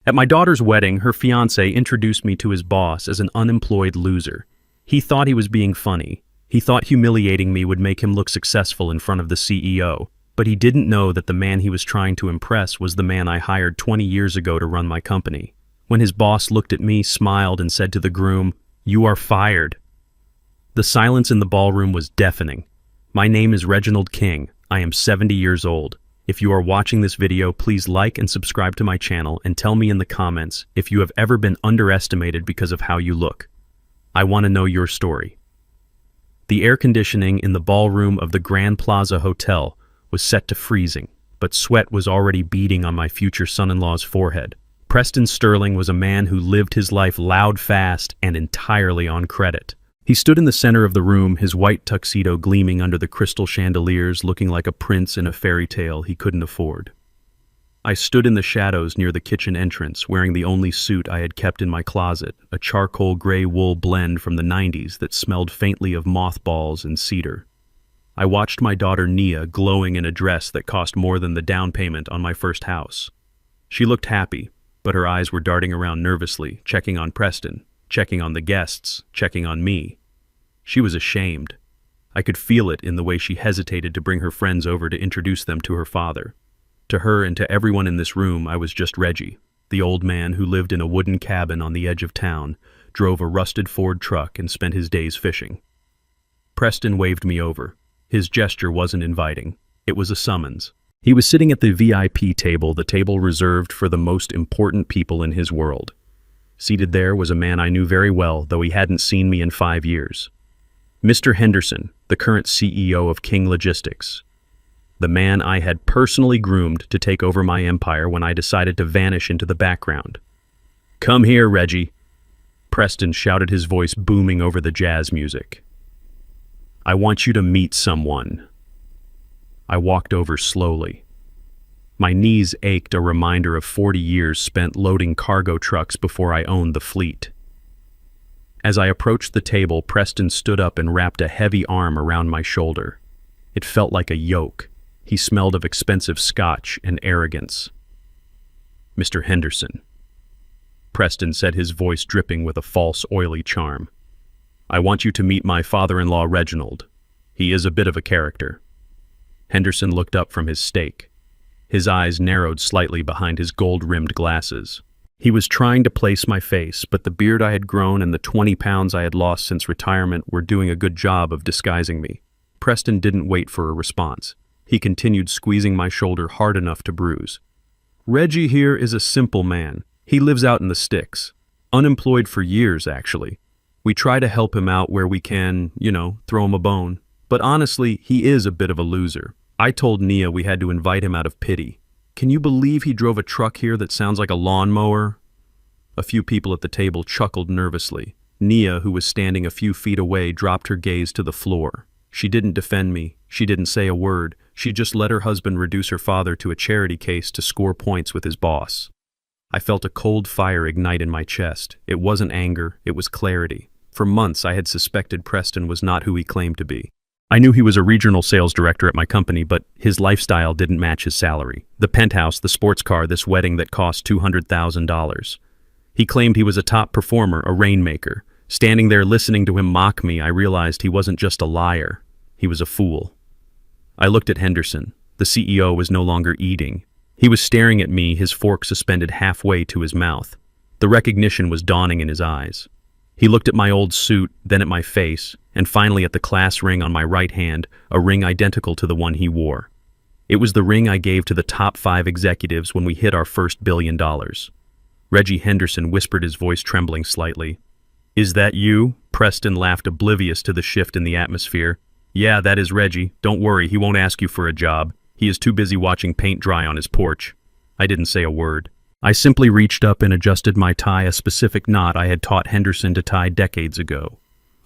At my daughter's wedding, her fiancé introduced me to his boss as an unemployed loser. He thought he was being funny. He thought humiliating me would make him look successful in front of the CEO, but he didn't know that the man he was trying to impress was the man I hired 20 years ago to run my company. When his boss looked at me, smiled, and said to the groom, "You are fired." The silence in the ballroom was deafening. My name is Reginald King. I am 70 years old. If you are watching this video, please like and subscribe to my channel and tell me in the comments if you have ever been underestimated because of how you look. I want to know your story. The air conditioning in the ballroom of the Grand Plaza Hotel was set to freezing, but sweat was already beading on my future son-in-law's forehead. Preston Sterling was a man who lived his life loud, fast, and entirely on credit. He stood in the center of the room, his white tuxedo gleaming under the crystal chandeliers, looking like a prince in a fairy tale he couldn't afford. I stood in the shadows near the kitchen entrance, wearing the only suit I had kept in my closet, a charcoal gray wool blend from the 90s that smelled faintly of mothballs and cedar. I watched my daughter Nia glowing in a dress that cost more than the down payment on my first house. She looked happy, but her eyes were darting around nervously, checking on Preston, checking on the guests, checking on me. She was ashamed. I could feel it in the way she hesitated to bring her friends over to introduce them to her father. To her and to everyone in this room, I was just Reggie, the old man who lived in a wooden cabin on the edge of town, drove a rusted Ford truck, and spent his days fishing. Preston waved me over. His gesture wasn't inviting. It was a summons. He was sitting at the VIP table, the table reserved for the most important people in his world. Seated there was a man I knew very well, though he hadn't seen me in 5 years. Mr. Henderson, the current CEO of King Logistics. The man I had personally groomed to take over my empire when I decided to vanish into the background. "Come here, Reggie," Preston shouted, his voice booming over the jazz music. "I want you to meet someone." I walked over slowly. My knees ached, a reminder of 40 years spent loading cargo trucks before I owned the fleet. As I approached the table, Preston stood up and wrapped a heavy arm around my shoulder. It felt like a yoke. He smelled of expensive scotch and arrogance. "Mr. Henderson," Preston said, his voice dripping with a false, oily charm. "I want you to meet my father-in-law, Reginald. He is a bit of a character." Henderson looked up from his steak. His eyes narrowed slightly behind his gold-rimmed glasses. He was trying to place my face, but the beard I had grown and the 20 pounds I had lost since retirement were doing a good job of disguising me. Preston didn't wait for a response. He continued squeezing my shoulder hard enough to bruise. "Reggie here is a simple man. He lives out in the sticks. Unemployed for years, actually. We try to help him out where we can, throw him a bone. But honestly, he is a bit of a loser. I told Nia we had to invite him out of pity. Can you believe he drove a truck here that sounds like a lawnmower?" A few people at the table chuckled nervously. Nia, who was standing a few feet away, dropped her gaze to the floor. She didn't defend me. She didn't say a word. She just let her husband reduce her father to a charity case to score points with his boss. I felt a cold fire ignite in my chest. It wasn't anger, it was clarity. For months I had suspected Preston was not who he claimed to be. I knew he was a regional sales director at my company, but his lifestyle didn't match his salary. The penthouse, the sports car, this wedding that cost $200,000. He claimed he was a top performer, a rainmaker. Standing there listening to him mock me, I realized he wasn't just a liar. He was a fool. I looked at Henderson. The CEO was no longer eating. He was staring at me, his fork suspended halfway to his mouth. The recognition was dawning in his eyes. He looked at my old suit, then at my face, and finally at the class ring on my right hand, a ring identical to the one he wore. It was the ring I gave to the top 5 executives when we hit our first $1 billion. Reggie Henderson whispered, his voice trembling slightly. "Is that you?" Preston laughed, oblivious to the shift in the atmosphere. "Yeah, that is Reggie. Don't worry, he won't ask you for a job. He is too busy watching paint dry on his porch." I didn't say a word. I simply reached up and adjusted my tie, a specific knot I had taught Henderson to tie decades ago.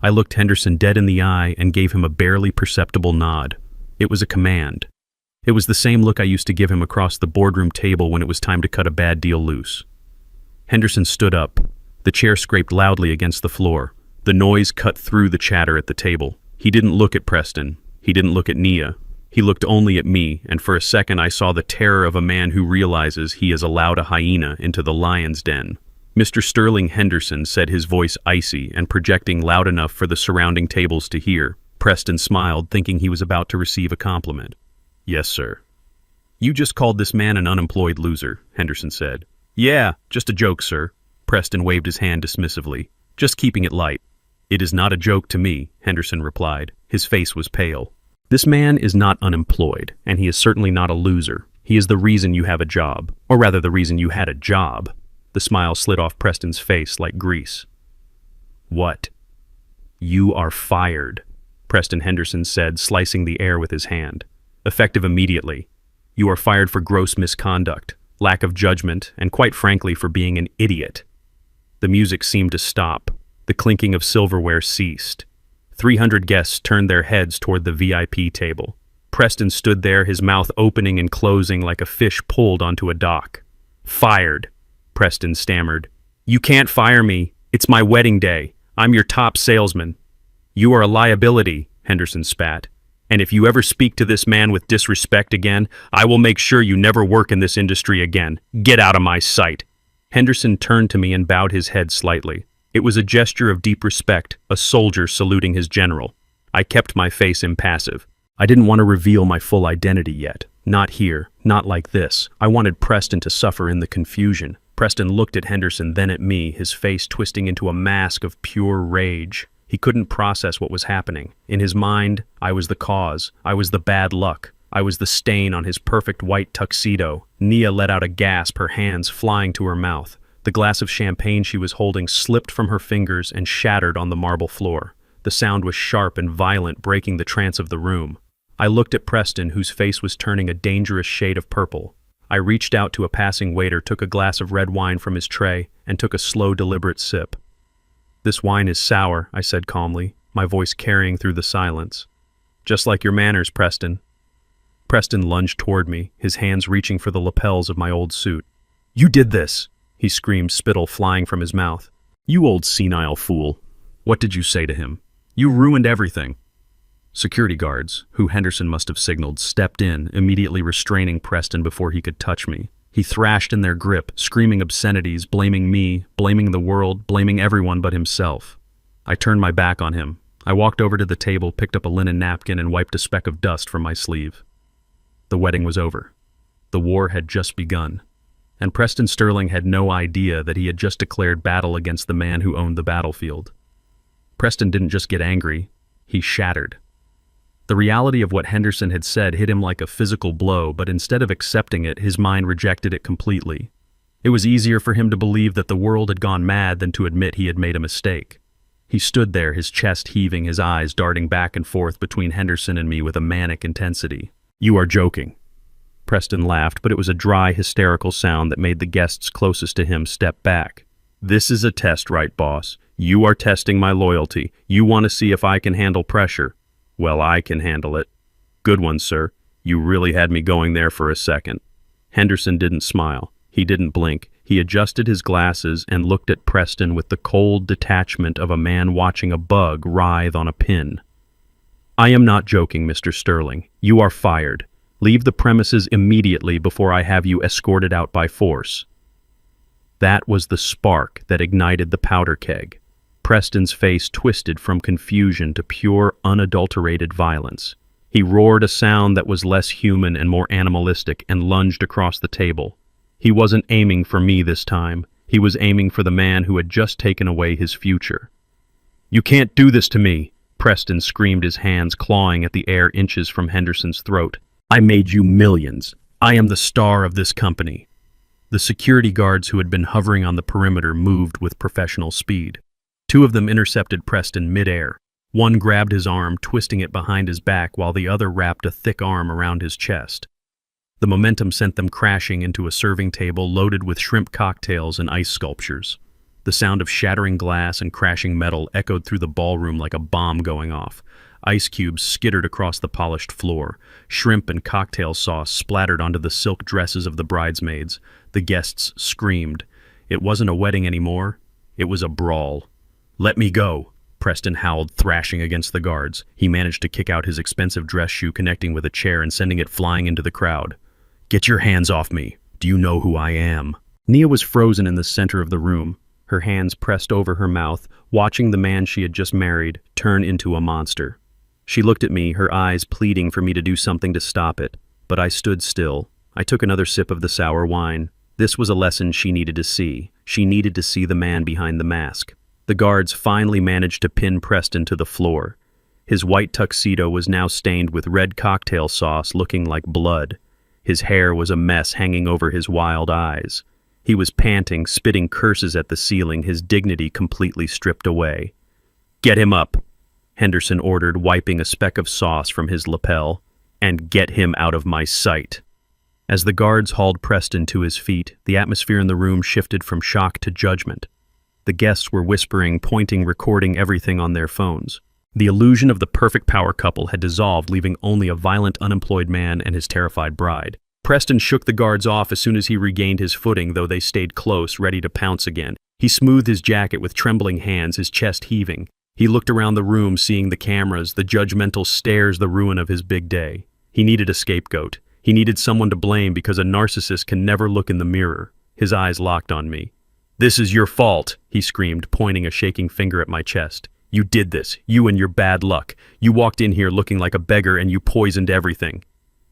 I looked Henderson dead in the eye and gave him a barely perceptible nod. It was a command. It was the same look I used to give him across the boardroom table when it was time to cut a bad deal loose. Henderson stood up. The chair scraped loudly against the floor. The noise cut through the chatter at the table. He didn't look at Preston. He didn't look at Nia. He looked only at me, and for a second I saw the terror of a man who realizes he has allowed a hyena into the lion's den. Mr. Sterling Henderson said, his voice icy and projecting loud enough for the surrounding tables to hear. Preston smiled, thinking he was about to receive a compliment. "Yes, sir." "You just called this man an unemployed loser," Henderson said. "Yeah, just a joke, sir." Preston waved his hand dismissively. "Just keeping it light." "It is not a joke to me," Henderson replied. His face was pale. "This man is not unemployed, and he is certainly not a loser. He is the reason you have a job, or rather the reason you had a job." The smile slid off Preston's face like grease. "What?" "You are fired," Preston Henderson said, slicing the air with his hand. "Effective immediately. You are fired for gross misconduct, lack of judgment, and quite frankly for being an idiot." The music seemed to stop. The clinking of silverware ceased. 300 guests turned their heads toward the VIP table. Preston stood there, his mouth opening and closing like a fish pulled onto a dock. "Fired," Preston stammered. "You can't fire me. It's my wedding day. I'm your top salesman." "You are a liability," Henderson spat. "And if you ever speak to this man with disrespect again, I will make sure you never work in this industry again. Get out of my sight." Henderson turned to me and bowed his head slightly. It was a gesture of deep respect, a soldier saluting his general. I kept my face impassive. I didn't want to reveal my full identity yet. Not here, not like this. I wanted Preston to suffer in the confusion. Preston looked at Henderson, then at me, his face twisting into a mask of pure rage. He couldn't process what was happening. In his mind, I was the cause. I was the bad luck. I was the stain on his perfect white tuxedo. Nia let out a gasp, her hands flying to her mouth. The glass of champagne she was holding slipped from her fingers and shattered on the marble floor. The sound was sharp and violent, breaking the trance of the room. I looked at Preston, whose face was turning a dangerous shade of purple. I reached out to a passing waiter, took a glass of red wine from his tray, and took a slow, deliberate sip. "This wine is sour," I said calmly, my voice carrying through the silence. "Just like your manners, Preston." Preston lunged toward me, his hands reaching for the lapels of my old suit. "You did this!" he screamed, spittle flying from his mouth. "You old senile fool. What did you say to him? You ruined everything." Security guards, who Henderson must have signaled, stepped in, immediately restraining Preston before he could touch me. He thrashed in their grip, screaming obscenities, blaming me, blaming the world, blaming everyone but himself. I turned my back on him. I walked over to the table, picked up a linen napkin, and wiped a speck of dust from my sleeve. The wedding was over. The war had just begun. And Preston Sterling had no idea that he had just declared battle against the man who owned the battlefield. Preston didn't just get angry, he shattered. The reality of what Henderson had said hit him like a physical blow, but instead of accepting it, his mind rejected it completely. It was easier for him to believe that the world had gone mad than to admit he had made a mistake. He stood there, his chest heaving, his eyes darting back and forth between Henderson and me with a manic intensity. "You are joking." Preston laughed, but it was a dry, hysterical sound that made the guests closest to him step back. "This is a test, right, boss? You are testing my loyalty. You want to see if I can handle pressure. Well, I can handle it." "Good one, sir. You really had me going there for a second." Henderson didn't smile. He didn't blink. He adjusted his glasses and looked at Preston with the cold detachment of a man watching a bug writhe on a pin. "I am not joking, Mr. Sterling. You are fired. Leave the premises immediately before I have you escorted out by force." That was the spark that ignited the powder keg. Preston's face twisted from confusion to pure, unadulterated violence. He roared a sound that was less human and more animalistic and lunged across the table. He wasn't aiming for me this time. He was aiming for the man who had just taken away his future. "You can't do this to me!" Preston screamed, his hands clawing at the air inches from Henderson's throat. "I made you millions. I am the star of this company." The security guards who had been hovering on the perimeter moved with professional speed. Two of them intercepted Preston mid-air. One grabbed his arm, twisting it behind his back, while the other wrapped a thick arm around his chest. The momentum sent them crashing into a serving table loaded with shrimp cocktails and ice sculptures. The sound of shattering glass and crashing metal echoed through the ballroom like a bomb going off. Ice cubes skittered across the polished floor. Shrimp and cocktail sauce splattered onto the silk dresses of the bridesmaids. The guests screamed. It wasn't a wedding anymore. It was a brawl. "Let me go," Preston howled, thrashing against the guards. He managed to kick out his expensive dress shoe, connecting with a chair and sending it flying into the crowd. "Get your hands off me. Do you know who I am?" Nia was frozen in the center of the room, her hands pressed over her mouth, watching the man she had just married turn into a monster. She looked at me, her eyes pleading for me to do something to stop it, but I stood still. I took another sip of the sour wine. This was a lesson she needed to see. She needed to see the man behind the mask. The guards finally managed to pin Preston to the floor. His white tuxedo was now stained with red cocktail sauce, looking like blood. His hair was a mess hanging over his wild eyes. He was panting, spitting curses at the ceiling, his dignity completely stripped away. "Get him up," Henderson ordered, wiping a speck of sauce from his lapel. "And get him out of my sight." As the guards hauled Preston to his feet, the atmosphere in the room shifted from shock to judgment. The guests were whispering, pointing, recording everything on their phones. The illusion of the perfect power couple had dissolved, leaving only a violent, unemployed man and his terrified bride. Preston shook the guards off as soon as he regained his footing, though they stayed close, ready to pounce again. He smoothed his jacket with trembling hands, his chest heaving. He looked around the room, seeing the cameras, the judgmental stares, the ruin of his big day. He needed a scapegoat. He needed someone to blame because a narcissist can never look in the mirror. His eyes locked on me. "This is your fault," he screamed, pointing a shaking finger at my chest. "You did this, you and your bad luck. You walked in here looking like a beggar and you poisoned everything."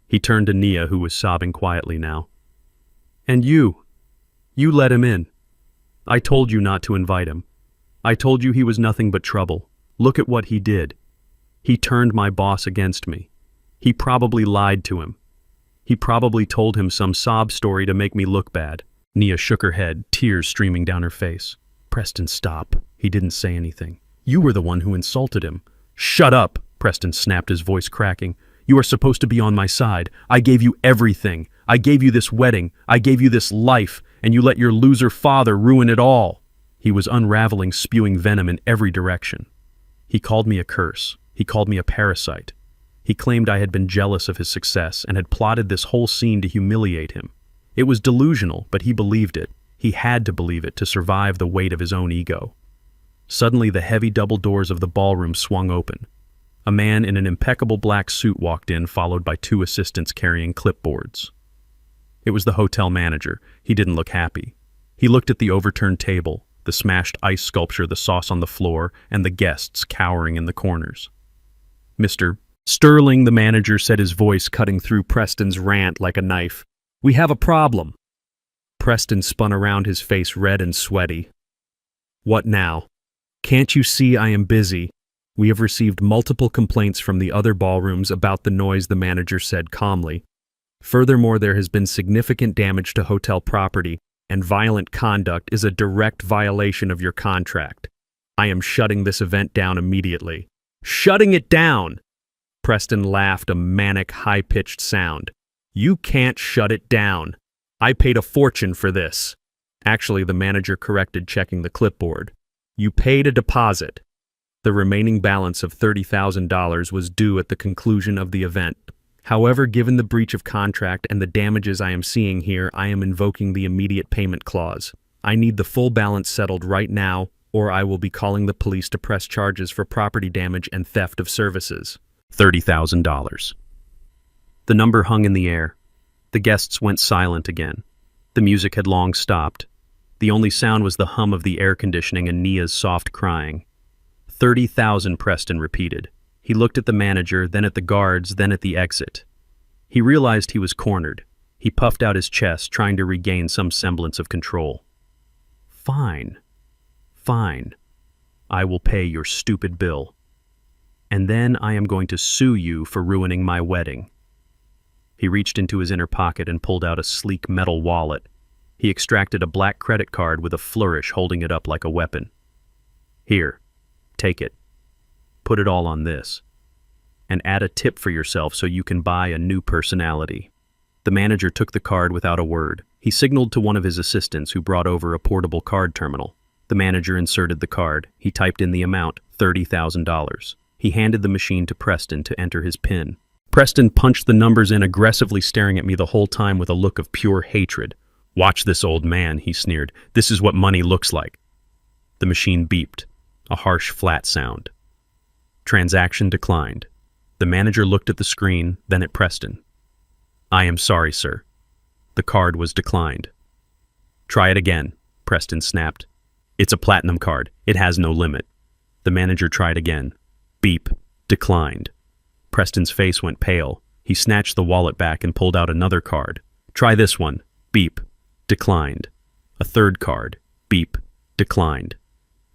He turned to Nia, who was sobbing quietly now. "And you let him in. I told you not to invite him. I told you he was nothing but trouble. Look at what he did. He turned my boss against me. He probably lied to him. He probably told him some sob story to make me look bad." Nia shook her head, tears streaming down her face. "Preston, stop." He didn't say anything. "You were the one who insulted him." "Shut up," Preston snapped, his voice cracking. "You are supposed to be on my side. I gave you everything. I gave you this wedding. I gave you this life, and you let your loser father ruin it all." He was unraveling, spewing venom in every direction. He called me a curse. He called me a parasite. He claimed I had been jealous of his success and had plotted this whole scene to humiliate him. It was delusional, but he believed it. He had to believe it to survive the weight of his own ego. Suddenly, the heavy double doors of the ballroom swung open. A man in an impeccable black suit walked in, followed by two assistants carrying clipboards. It was the hotel manager. He didn't look happy. He looked at the overturned table, the smashed ice sculpture, the sauce on the floor, and the guests cowering in the corners. "Mr. Sterling," the manager said, his voice cutting through Preston's rant like a knife. "We have a problem." Preston spun around, his face red and sweaty. "What now? Can't you see I am busy? We have received multiple complaints from the other ballrooms about the noise," the manager said calmly. "Furthermore, there has been significant damage to hotel property, and violent conduct is a direct violation of your contract. I am shutting this event down immediately." "Shutting it down!" Preston laughed, a manic, high-pitched sound. "You can't shut it down. I paid a fortune for this." Actually, the manager corrected, checking the clipboard. "You paid a deposit. The remaining balance of $30,000 was due at the conclusion of the event. However, given the breach of contract and the damages I am seeing here, I am invoking the immediate payment clause. I need the full balance settled right now, or I will be calling the police to press charges for property damage and theft of services." $30,000. The number hung in the air. The guests went silent again. The music had long stopped. The only sound was the hum of the air conditioning and Nia's soft crying. 30,000, Preston repeated. He looked at the manager, then at the guards, then at the exit. He realized he was cornered. He puffed out his chest, trying to regain some semblance of control. "Fine. Fine. I will pay your stupid bill. And then I am going to sue you for ruining my wedding." He reached into his inner pocket and pulled out a sleek metal wallet. He extracted a black credit card with a flourish, holding it up like a weapon. "Here, take it. Put it all on this. And add a tip for yourself so you can buy a new personality." The manager took the card without a word. He signaled to one of his assistants, who brought over a portable card terminal. The manager inserted the card. He typed in the amount, $30,000. He handed the machine to Preston to enter his PIN. Preston punched the numbers in, aggressively staring at me the whole time with a look of pure hatred. "Watch this, old man," he sneered. "This is what money looks like." The machine beeped. a harsh, flat sound. Transaction declined. The manager looked at the screen, then at Preston. "I am sorry, sir." The card was declined. "Try it again," Preston snapped. "It's a platinum card. It has no limit." The manager tried again. Beep. Declined. Preston's face went pale. He snatched the wallet back and pulled out another card. "Try this one." Beep. Declined. A third card. Beep. Declined.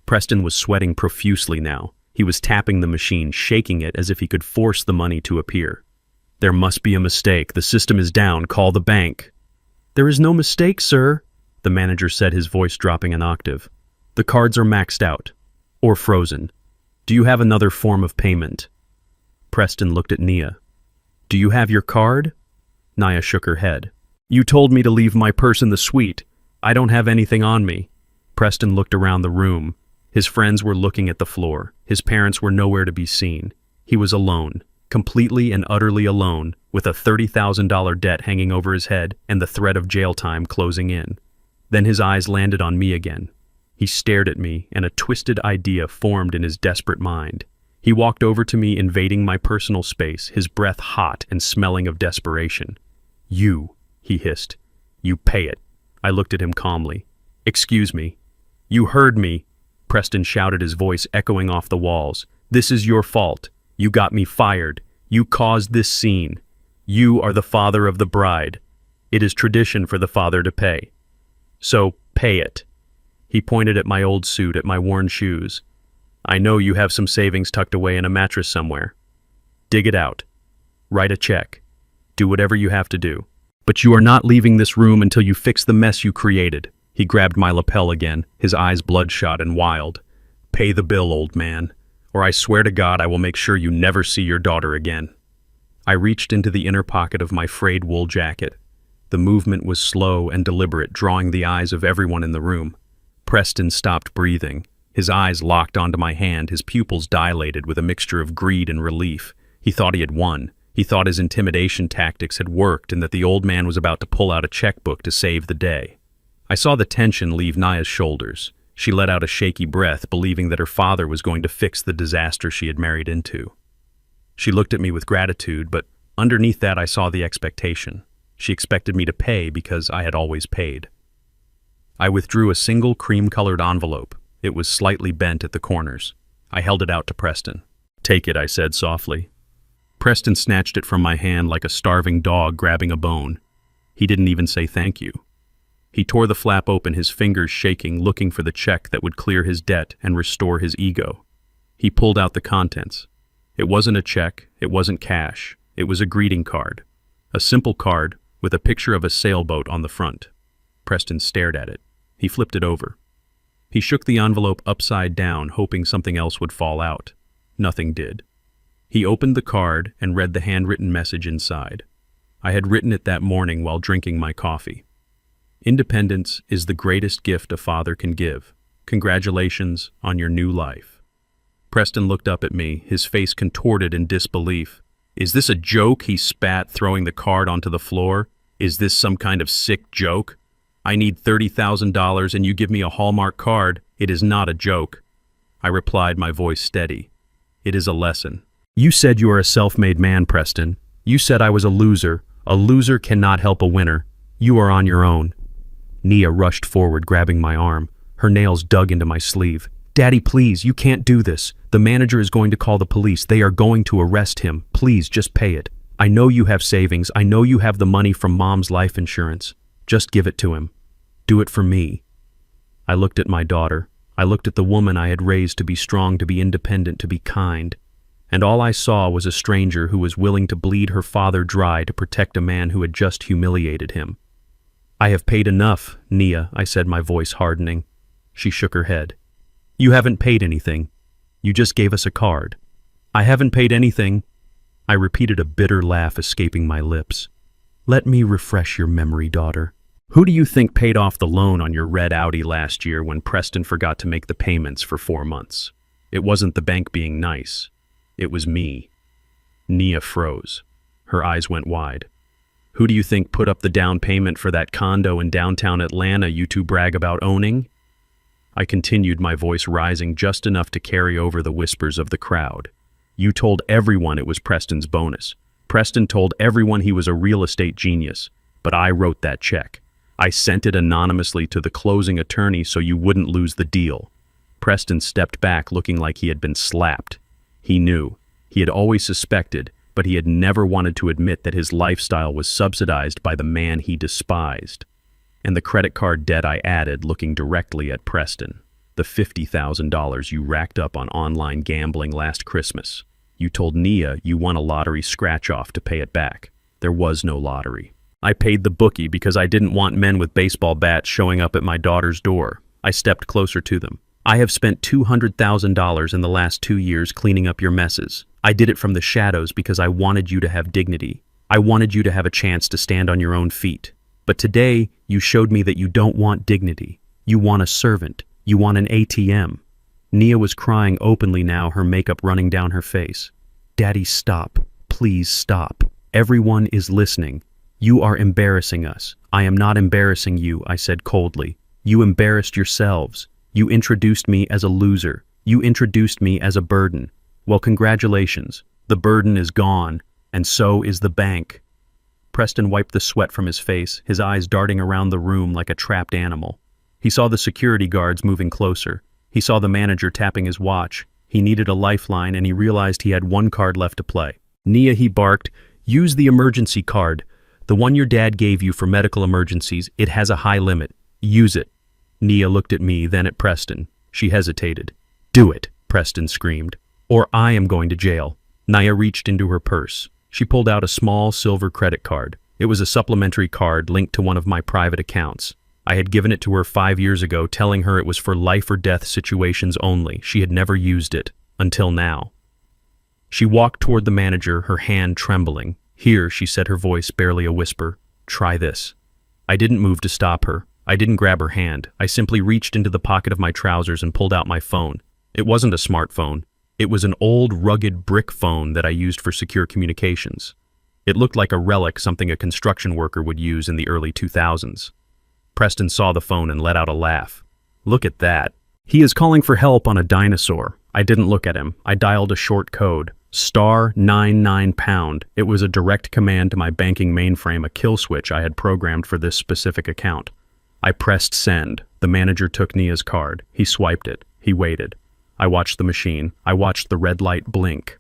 Preston was sweating profusely now. He was tapping the machine, shaking it as if he could force the money to appear. "There must be a mistake. The system is down. Call the bank." "There is no mistake, sir," the manager said, his voice dropping an octave. "The cards are maxed out. Or frozen. Do you have another form of payment?" Preston looked at Nia. "Do you have your card?" Nia shook her head. "You told me to leave my purse in the suite. I don't have anything on me." Preston looked around the room. His friends were looking at the floor. His parents were nowhere to be seen. He was alone, completely and utterly alone, with a $30,000 debt hanging over his head and the threat of jail time closing in. Then his eyes landed on me again. He stared at me, and a twisted idea formed in his desperate mind. He walked over to me, invading my personal space, his breath hot and smelling of desperation. "You," he hissed. "You pay it." I looked at him calmly. "Excuse me." "You heard me," Preston shouted, his voice echoing off the walls. "This is your fault. You got me fired. You caused this scene. You are the father of the bride. It is tradition for the father to pay. So, pay it." He pointed at my old suit, at my worn shoes. "I know you have some savings tucked away in a mattress somewhere. Dig it out. Write a check. Do whatever you have to do. But you are not leaving this room until you fix the mess you created." He grabbed my lapel again, his eyes bloodshot and wild. "Pay the bill, old man, or I swear to God I will make sure you never see your daughter again." I reached into the inner pocket of my frayed wool jacket. The movement was slow and deliberate, drawing the eyes of everyone in the room. Preston stopped breathing. His eyes locked onto my hand, his pupils dilated with a mixture of greed and relief. He thought he had won. He thought his intimidation tactics had worked and that the old man was about to pull out a checkbook to save the day. I saw the tension leave Nia's shoulders. She let out a shaky breath, believing that her father was going to fix the disaster she had married into. She looked at me with gratitude, but underneath that I saw the expectation. She expected me to pay because I had always paid. I withdrew a single cream-colored envelope. It was slightly bent at the corners. I held it out to Preston. "Take it," I said softly. Preston snatched it from my hand like a starving dog grabbing a bone. He didn't even say thank you. He tore the flap open, his fingers shaking, looking for the check that would clear his debt and restore his ego. He pulled out the contents. It wasn't a check, it wasn't cash, it was a greeting card. A simple card with a picture of a sailboat on the front. Preston stared at it. He flipped it over. He shook the envelope upside down, hoping something else would fall out. Nothing did. He opened the card and read the handwritten message inside. I had written it that morning while drinking my coffee. "Independence is the greatest gift a father can give. Congratulations on your new life." Preston looked up at me, his face contorted in disbelief. "Is this a joke?" he spat, throwing the card onto the floor. "Is this some kind of sick joke? I need $30,000 and you give me a Hallmark card. It is not a joke." I replied, my voice steady. "It is a lesson." "You said you are a self-made man, Preston. You said I was a loser. A loser cannot help a winner. You are on your own." Nia rushed forward, grabbing my arm. Her nails dug into my sleeve. "Daddy, please, you can't do this. The manager is going to call the police. They are going to arrest him. Please, just pay it. I know you have savings. I know you have the money from Mom's life insurance. Just give it to him. Do it for me." I looked at my daughter. I looked at the woman I had raised to be strong, to be independent, to be kind. And all I saw was a stranger who was willing to bleed her father dry to protect a man who had just humiliated him. "I have paid enough, Nia," I said, my voice hardening. She shook her head. "You haven't paid anything. You just gave us a card." "I haven't paid anything." I repeated, a bitter laugh escaping my lips. "Let me refresh your memory, daughter. Who do you think paid off the loan on your red Audi last year when Preston forgot to make the payments for 4 months? It wasn't the bank being nice. It was me." Nia froze. Her eyes went wide. "Who do you think put up the down payment for that condo in downtown Atlanta you two brag about owning?" I continued, my voice rising just enough to carry over the whispers of the crowd. You told everyone it was Preston's bonus. Preston told everyone he was a real estate genius, but I wrote that check. I sent it anonymously to the closing attorney so you wouldn't lose the deal. Preston stepped back looking like he had been slapped. He knew. He had always suspected, but he had never wanted to admit that his lifestyle was subsidized by the man he despised. And the credit card debt, I added, looking directly at Preston. The $50,000 you racked up on online gambling last Christmas. You told Nia you won a lottery scratch-off to pay it back. There was no lottery. I paid the bookie because I didn't want men with baseball bats showing up at my daughter's door. I stepped closer to them. I have spent $200,000 in the last 2 years cleaning up your messes. I did it from the shadows because I wanted you to have dignity. I wanted you to have a chance to stand on your own feet. But today, you showed me that you don't want dignity. You want a servant. You want an ATM. Nia was crying openly now, her makeup running down her face. Daddy, stop. Please stop. Everyone is listening. You are embarrassing us. I am not embarrassing you, I said coldly. You embarrassed yourselves. You introduced me as a loser. You introduced me as a burden. Well, congratulations. The burden is gone, and so is the bank. Preston wiped the sweat from his face, his eyes darting around the room like a trapped animal. He saw the security guards moving closer. He saw the manager tapping his watch. He needed a lifeline, and he realized he had one card left to play. Nia, he barked, use the emergency card. The one your dad gave you for medical emergencies. It has a high limit. Use it. Nia looked at me, then at Preston. She hesitated. Do it, Preston screamed. Or I am going to jail. Nia reached into her purse. She pulled out a small silver credit card. It was a supplementary card linked to one of my private accounts. I had given it to her 5 years ago, telling her it was for life or death situations only. She had never used it, until now. She walked toward the manager, her hand trembling. Here, she said, her voice barely a whisper. Try this. I didn't move to stop her. I didn't grab her hand. I simply reached into the pocket of my trousers and pulled out my phone. It wasn't a smartphone. It was an old, rugged brick phone that I used for secure communications. It looked like a relic, something a construction worker would use in the early 2000s. Preston saw the phone and let out a laugh. Look at that. He is calling for help on a dinosaur. I didn't look at him. I dialed a short code. *99#. It was a direct command to my banking mainframe, a kill switch I had programmed for this specific account. I pressed send. The manager took Nia's card. He swiped it. He waited. I watched the machine. I watched the red light blink.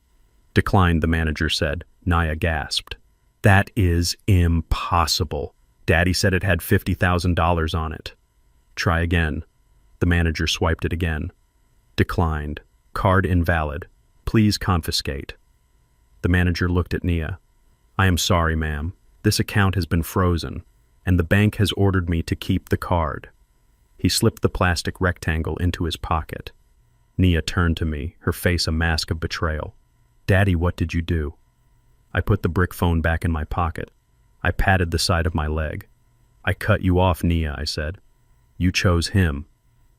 Declined, the manager said. Nia gasped. That is impossible. Daddy said it had $50,000 on it. Try again. The manager swiped it again. Declined. Card invalid. Please confiscate. The manager looked at Nia. I am sorry, ma'am. This account has been frozen, and the bank has ordered me to keep the card. He slipped the plastic rectangle into his pocket. Nia turned to me, her face a mask of betrayal. Daddy, what did you do? I put the brick phone back in my pocket. I patted the side of my leg. I cut you off, Nia, I said. You chose him.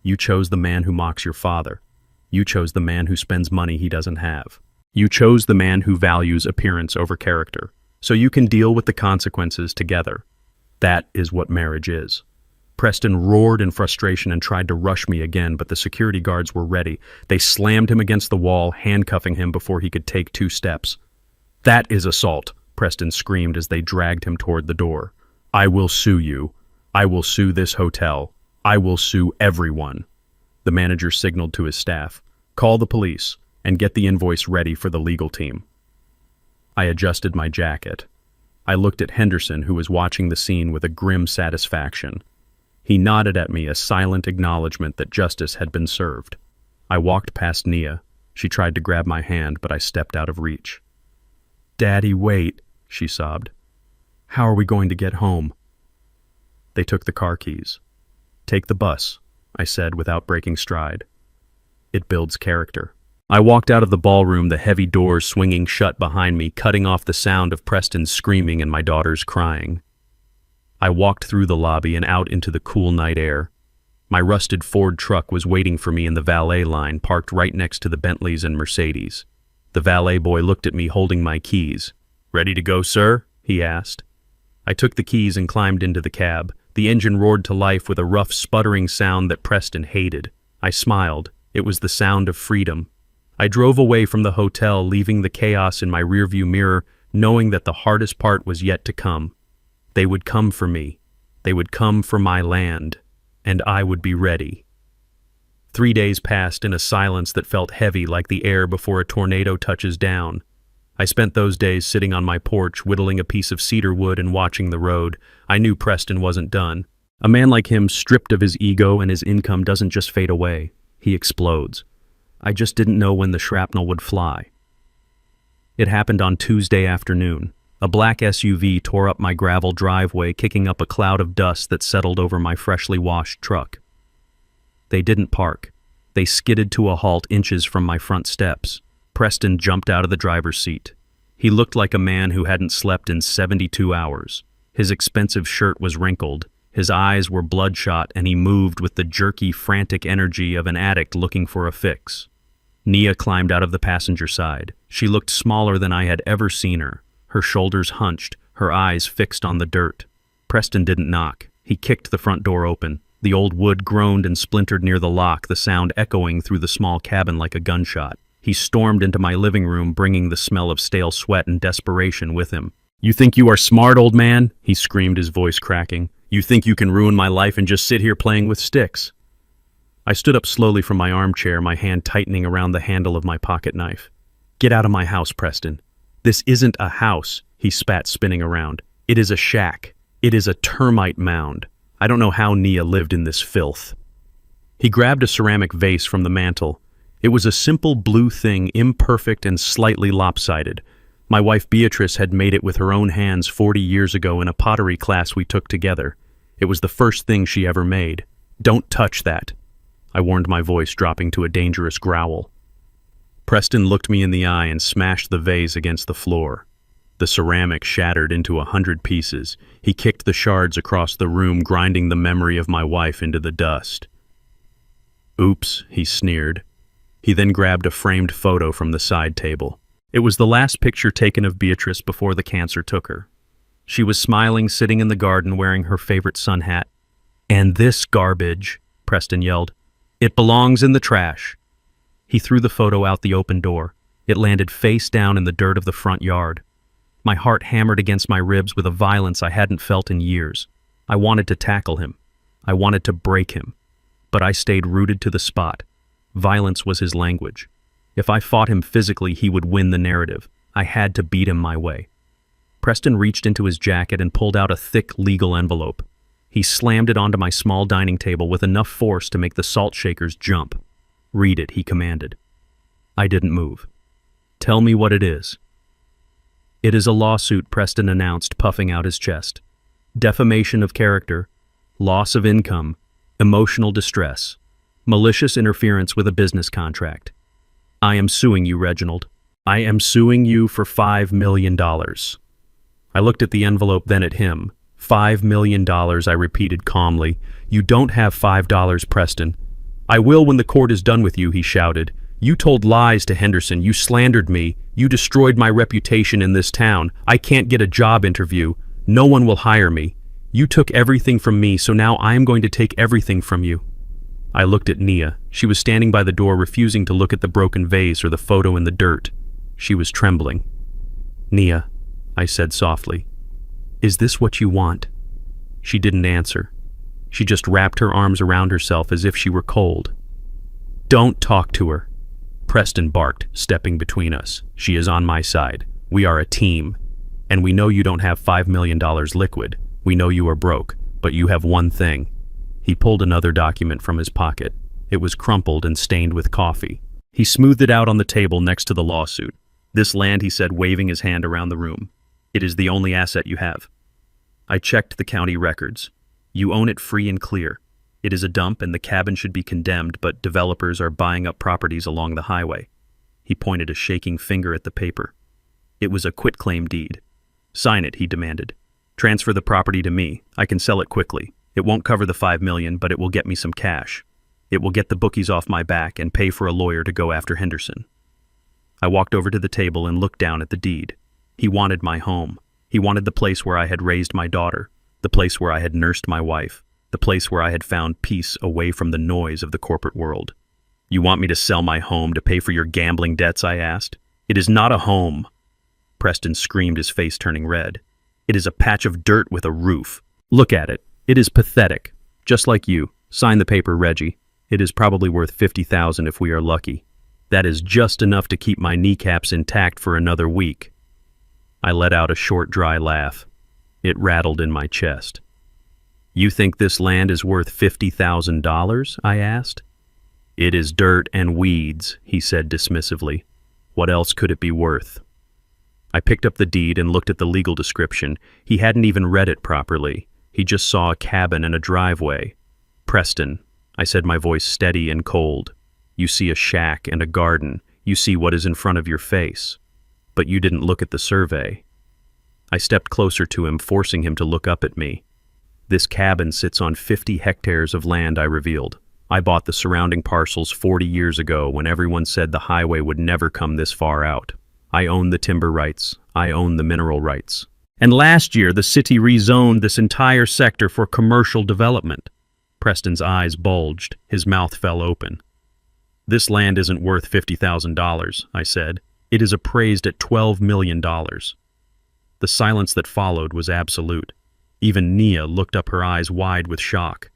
You chose the man who mocks your father. You chose the man who spends money he doesn't have. You chose the man who values appearance over character, so you can deal with the consequences together. That is what marriage is. Preston roared in frustration and tried to rush me again, but the security guards were ready. They slammed him against the wall, handcuffing him before he could take 2 steps. That is assault, Preston screamed as they dragged him toward the door. I will sue you. I will sue this hotel. I will sue everyone. The manager signaled to his staff. Call the police and get the invoice ready for the legal team. I adjusted my jacket. I looked at Henderson, who was watching the scene with a grim satisfaction. He nodded at me, a silent acknowledgement that justice had been served. I walked past Nia. She tried to grab my hand, but I stepped out of reach. Daddy, wait, she sobbed. How are we going to get home? They took the car keys. Take the bus, I said without breaking stride. It builds character. I walked out of the ballroom, the heavy doors swinging shut behind me, cutting off the sound of Preston's screaming and my daughter's crying. I walked through the lobby and out into the cool night air. My rusted Ford truck was waiting for me in the valet line, parked right next to the Bentleys and Mercedes. The valet boy looked at me holding my keys. Ready to go, sir? He asked. I took the keys and climbed into the cab. The engine roared to life with a rough, sputtering sound that Preston hated. I smiled. It was the sound of freedom. I drove away from the hotel, leaving the chaos in my rearview mirror, knowing that the hardest part was yet to come. They would come for me. They would come for my land, and I would be ready. 3 days passed in a silence that felt heavy like the air before a tornado touches down. I spent those days sitting on my porch, whittling a piece of cedar wood and watching the road. I knew Preston wasn't done. A man like him, stripped of his ego and his income, doesn't just fade away. He explodes. I just didn't know when the shrapnel would fly. It happened on Tuesday afternoon. A black SUV tore up my gravel driveway, kicking up a cloud of dust that settled over my freshly washed truck. They didn't park. They skidded to a halt inches from my front steps. Preston jumped out of the driver's seat. He looked like a man who hadn't slept in 72 hours. His expensive shirt was wrinkled. His eyes were bloodshot, and he moved with the jerky, frantic energy of an addict looking for a fix. Nia climbed out of the passenger side. She looked smaller than I had ever seen her. Her shoulders hunched, her eyes fixed on the dirt. Preston didn't knock. He kicked the front door open. The old wood groaned and splintered near the lock, the sound echoing through the small cabin like a gunshot. He stormed into my living room, bringing the smell of stale sweat and desperation with him. "You think you are smart, old man?" he screamed, his voice cracking. "You think you can ruin my life and just sit here playing with sticks?" I stood up slowly from my armchair, my hand tightening around the handle of my pocket knife. "Get out of my house, Preston. This isn't a house," he spat, spinning around. "It is a shack. It is a termite mound. I don't know how Nia lived in this filth." He grabbed a ceramic vase from the mantel. It was a simple blue thing, imperfect and slightly lopsided. My wife Beatrice had made it with her own hands 40 years ago in a pottery class we took together. It was the first thing she ever made. "Don't touch that," I warned, my voice dropping to a dangerous growl. Preston looked me in the eye and smashed the vase against the floor. The ceramic shattered into 100 pieces. He kicked the shards across the room, grinding the memory of my wife into the dust. "Oops," he sneered. He then grabbed a framed photo from the side table. It was the last picture taken of Beatrice before the cancer took her. She was smiling, sitting in the garden, wearing her favorite sun hat. "And this garbage," Preston yelled. "It belongs in the trash." He threw the photo out the open door. It landed face down in the dirt of the front yard. My heart hammered against my ribs with a violence I hadn't felt in years. I wanted to tackle him. I wanted to break him. But I stayed rooted to the spot. Violence was his language. If I fought him physically, he would win the narrative. I had to beat him my way. Preston reached into his jacket and pulled out a thick legal envelope. He slammed it onto my small dining table with enough force to make the salt shakers jump. "Read it," he commanded. I didn't move. "Tell me what it is." "It is a lawsuit," Preston announced, puffing out his chest. "Defamation of character, loss of income, emotional distress, malicious interference with a business contract. I am suing you, Reginald. I am suing you for $5 million. I looked at the envelope, then at him. $5 million, I repeated calmly. "You don't have $5, Preston." "I will when the court is done with you," he shouted. "You told lies to Henderson. You slandered me. You destroyed my reputation in this town. I can't get a job interview. No one will hire me. You took everything from me, so now I am going to take everything from you." I looked at Nia. She was standing by the door, refusing to look at the broken vase or the photo in the dirt. She was trembling. "Nia," I said softly, "is this what you want?" She didn't answer. She just wrapped her arms around herself as if she were cold. "Don't talk to her," Preston barked, stepping between us. "She is on my side. We are a team. And we know you don't have $5 million liquid. We know you are broke, but you have one thing." He pulled another document from his pocket. It was crumpled and stained with coffee. He smoothed it out on the table next to the lawsuit. "This land," he said, waving his hand around the room. "It is the only asset you have. I checked the county records. You own it free and clear. It is a dump and the cabin should be condemned, but developers are buying up properties along the highway." He pointed a shaking finger at the paper. "It was a quitclaim deed. Sign it," he demanded. "Transfer the property to me. I can sell it quickly. It won't cover the $5 million, but it will get me some cash. It will get the bookies off my back and pay for a lawyer to go after Henderson." I walked over to the table and looked down at the deed. He wanted my home. He wanted the place where I had raised my daughter, the place where I had nursed my wife, the place where I had found peace away from the noise of the corporate world. "You want me to sell my home to pay for your gambling debts?" I asked. "It is not a home." Preston screamed, his face turning red. "It is a patch of dirt with a roof. Look at it. It is pathetic. Just like you. Sign the paper, Reggie. It is probably worth $50,000 if we are lucky. That is just enough to keep my kneecaps intact for another week." I let out a short, dry laugh. It rattled in my chest. "You think this land is worth $50,000? I asked. "It is dirt and weeds," he said dismissively. "What else could it be worth?" I picked up the deed and looked at the legal description. He hadn't even read it properly. He just saw a cabin and a driveway. "Preston," I said, my voice steady and cold. "You see a shack and a garden. You see what is in front of your face. But you didn't look at the survey." I stepped closer to him, forcing him to look up at me. "This cabin sits on 50 hectares of land," I revealed. "I bought the surrounding parcels 40 years ago when everyone said the highway would never come this far out. I own the timber rights. I own the mineral rights. And last year, the city rezoned this entire sector for commercial development." Preston's eyes bulged. His mouth fell open. "This land isn't worth $50,000, I said. "It is appraised at $12 million. The silence that followed was absolute. Even Nia looked up, her eyes wide with shock.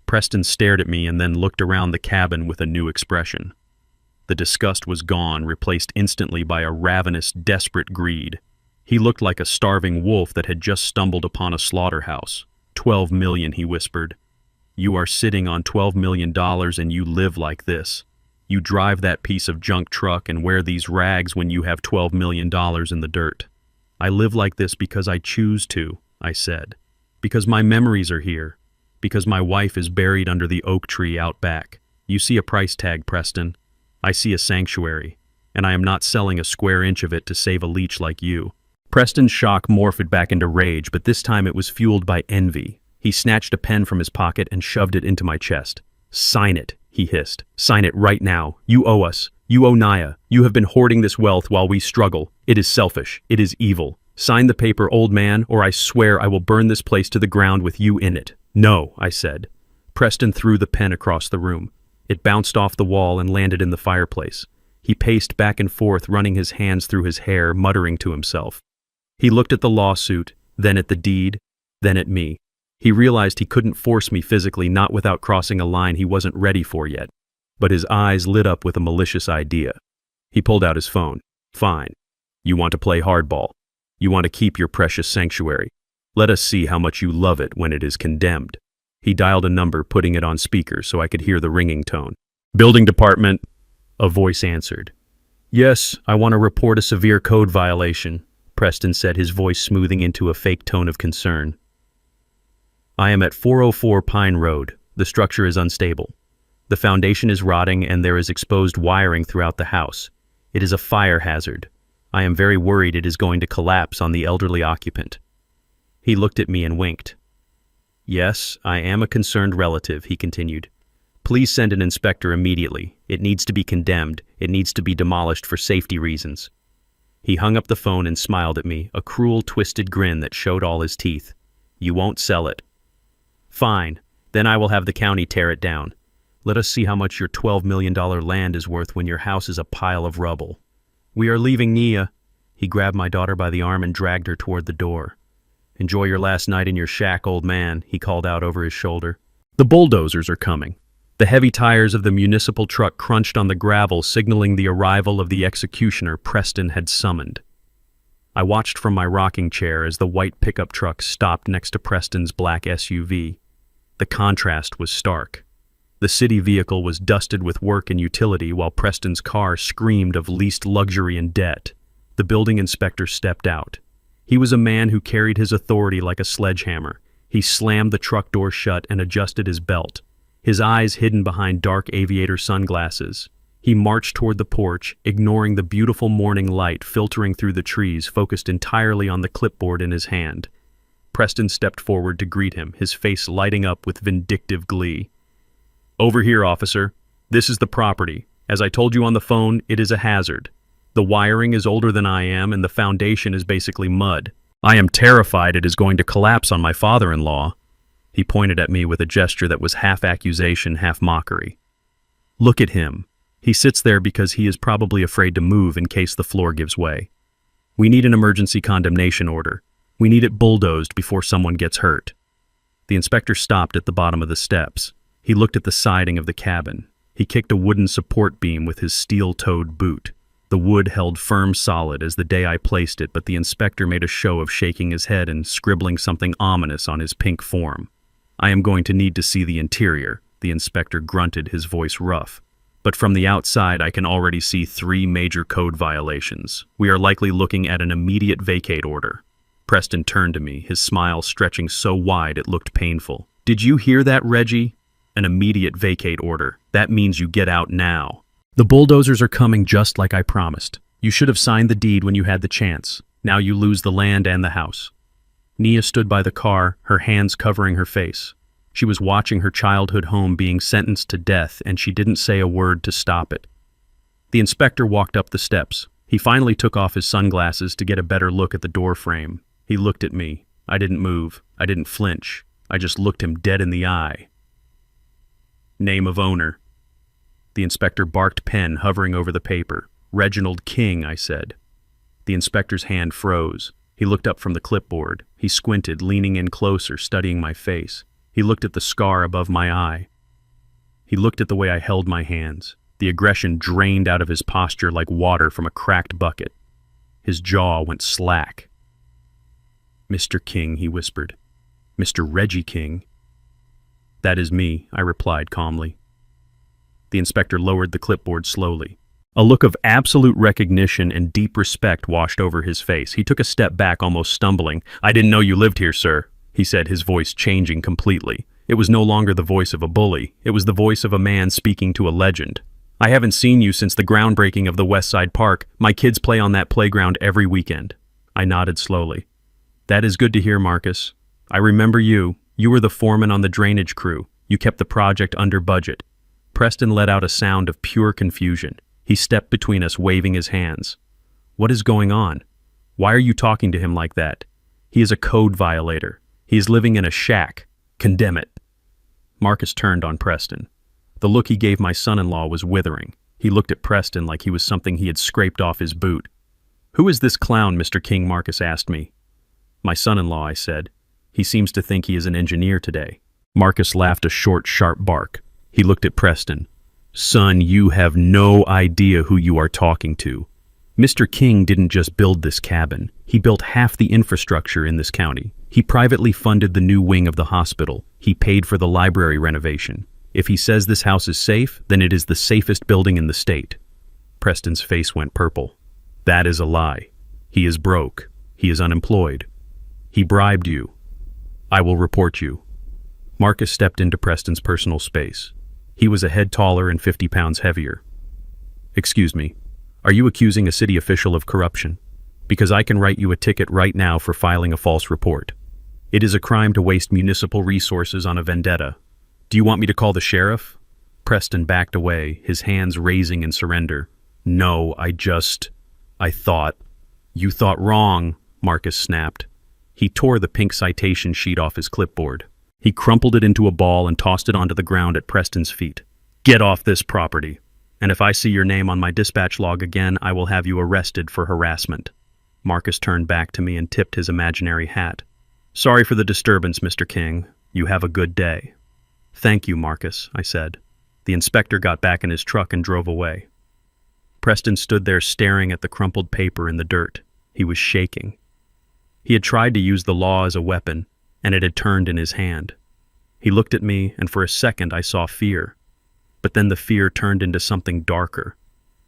Preston stared at me and then looked around the cabin with a new expression. The disgust was gone, replaced instantly by a ravenous, desperate greed. He looked like a starving wolf that had just stumbled upon a slaughterhouse. "$12 million, he whispered. "You are sitting on $12 million and you live like this. You drive that piece of junk truck and wear these rags when you have $12 million in the dirt." "I live like this because I choose to," I said. "Because my memories are here. Because my wife is buried under the oak tree out back. You see a price tag, Preston. I see a sanctuary, and I am not selling a square inch of it to save a leech like you." Preston's shock morphed back into rage, but this time it was fueled by envy. He snatched a pen from his pocket and shoved it into my chest. "Sign it," he hissed. "Sign it right now. You owe us. You owe Naya. You have been hoarding this wealth while we struggle. It is selfish. It is evil. Sign the paper, old man, or I swear I will burn this place to the ground with you in it." "No," I said. Preston threw the pen across the room. It bounced off the wall and landed in the fireplace. He paced back and forth, running his hands through his hair, muttering to himself. He looked at the lawsuit, then at the deed, then at me. He realized he couldn't force me physically, not without crossing a line he wasn't ready for yet. But his eyes lit up with a malicious idea. He pulled out his phone. "Fine. You want to play hardball. You want to keep your precious sanctuary. Let us see how much you love it when it is condemned." He dialed a number, putting it on speaker so I could hear the ringing tone. "Building department," a voice answered. "Yes, I want to report a severe code violation," Preston said, his voice smoothing into a fake tone of concern. "I am at 404 Pine Road. The structure is unstable. The foundation is rotting and there is exposed wiring throughout the house. It is a fire hazard. I am very worried it is going to collapse on the elderly occupant." He looked at me and winked. "Yes, I am a concerned relative," he continued. "Please send an inspector immediately. It needs to be condemned. It needs to be demolished for safety reasons." He hung up the phone and smiled at me, a cruel, twisted grin that showed all his teeth. "You won't sell it." "Fine. Then I will have the county tear it down. Let us see how much your $12 million land is worth when your house is a pile of rubble." "We are leaving, Nia." He grabbed my daughter by the arm and dragged her toward the door. "Enjoy your last night in your shack, old man," he called out over his shoulder. "The bulldozers are coming." The heavy tires of the municipal truck crunched on the gravel, signaling the arrival of the executioner Preston had summoned. I watched from my rocking chair as the white pickup truck stopped next to Preston's black SUV. The contrast was stark. The city vehicle was dusted with work and utility, while Preston's car screamed of leased luxury and debt. The building inspector stepped out. He was a man who carried his authority like a sledgehammer. He slammed the truck door shut and adjusted his belt, his eyes hidden behind dark aviator sunglasses. He marched toward the porch, ignoring the beautiful morning light filtering through the trees, focused entirely on the clipboard in his hand. Preston stepped forward to greet him, his face lighting up with vindictive glee. "Over here, officer. This is the property. As I told you on the phone, it is a hazard. The wiring is older than I am, and the foundation is basically mud. I am terrified it is going to collapse on my father-in-law." He pointed at me with a gesture that was half accusation, half mockery. Look at him. He sits there because he is probably afraid to move in case the floor gives way. We need an emergency condemnation order. We need it bulldozed before someone gets hurt. The inspector stopped at the bottom of the steps. He looked at the siding of the cabin. He kicked a wooden support beam with his steel-toed boot. The wood held firm solid as the day I placed it, but the inspector made a show of shaking his head and scribbling something ominous on his pink form. I am going to need to see the interior, the inspector grunted, his voice rough. But from the outside I can already see 3 major code violations. We are likely looking at an immediate vacate order. Preston turned to me, his smile stretching so wide it looked painful. Did you hear that, Reggie? An immediate vacate order. That means you get out now. The bulldozers are coming just like I promised. You should have signed the deed when you had the chance. Now you lose the land and the house. Nia stood by the car, her hands covering her face. She was watching her childhood home being sentenced to death, and she didn't say a word to stop it. The inspector walked up the steps. He finally took off his sunglasses to get a better look at the door frame. He looked at me. I didn't move. I didn't flinch. I just looked him dead in the eye. Name of owner. The inspector barked, pen hovering over the paper. Reginald King, I said. The inspector's hand froze. He looked up from the clipboard. He squinted, leaning in closer, studying my face. He looked at the scar above my eye. He looked at the way I held my hands. The aggression drained out of his posture like water from a cracked bucket. His jaw went slack. Mr. King, he whispered. Mr. Reggie King. That is me, I replied calmly. The inspector lowered the clipboard slowly. A look of absolute recognition and deep respect washed over his face. He took a step back, almost stumbling. I didn't know you lived here, sir, he said, his voice changing completely. It was no longer the voice of a bully. It was the voice of a man speaking to a legend. I haven't seen you since the groundbreaking of the West Side Park. My kids play on that playground every weekend. I nodded slowly. That is good to hear, Marcus. I remember you. You were the foreman on the drainage crew. You kept the project under budget. Preston let out a sound of pure confusion. He stepped between us, waving his hands. What is going on? Why are you talking to him like that? He is a code violator. He is living in a shack. Condemn it. Marcus turned on Preston. The look he gave my son-in-law was withering. He looked at Preston like he was something he had scraped off his boot. Who is this clown, Mr. King? Marcus asked me. My son-in-law, I said. He seems to think he is an engineer today. Marcus laughed a short, sharp bark. He looked at Preston. Son, you have no idea who you are talking to. Mr. King didn't just build this cabin. He built half the infrastructure in this county. He privately funded the new wing of the hospital. He paid for the library renovation. If he says this house is safe, then it is the safest building in the state. Preston's face went purple. That is a lie. He is broke. He is unemployed. He bribed you. I will report you. Marcus stepped into Preston's personal space. He was a head taller and 50 pounds heavier. Excuse me, are you accusing a city official of corruption? Because I can write you a ticket right now for filing a false report. It is a crime to waste municipal resources on a vendetta. Do you want me to call the sheriff? Preston backed away, his hands raising in surrender. No, I thought. You thought wrong, Marcus snapped. He tore the pink citation sheet off his clipboard. He crumpled it into a ball and tossed it onto the ground at Preston's feet. Get off this property. And if I see your name on my dispatch log again, I will have you arrested for harassment. Marcus turned back to me and tipped his imaginary hat. Sorry for the disturbance, Mr. King. You have a good day. Thank you, Marcus, I said. The inspector got back in his truck and drove away. Preston stood there staring at the crumpled paper in the dirt. He was shaking. He had tried to use the law as a weapon, and it had turned in his hand. He looked at me, and for a second I saw fear. But then the fear turned into something darker,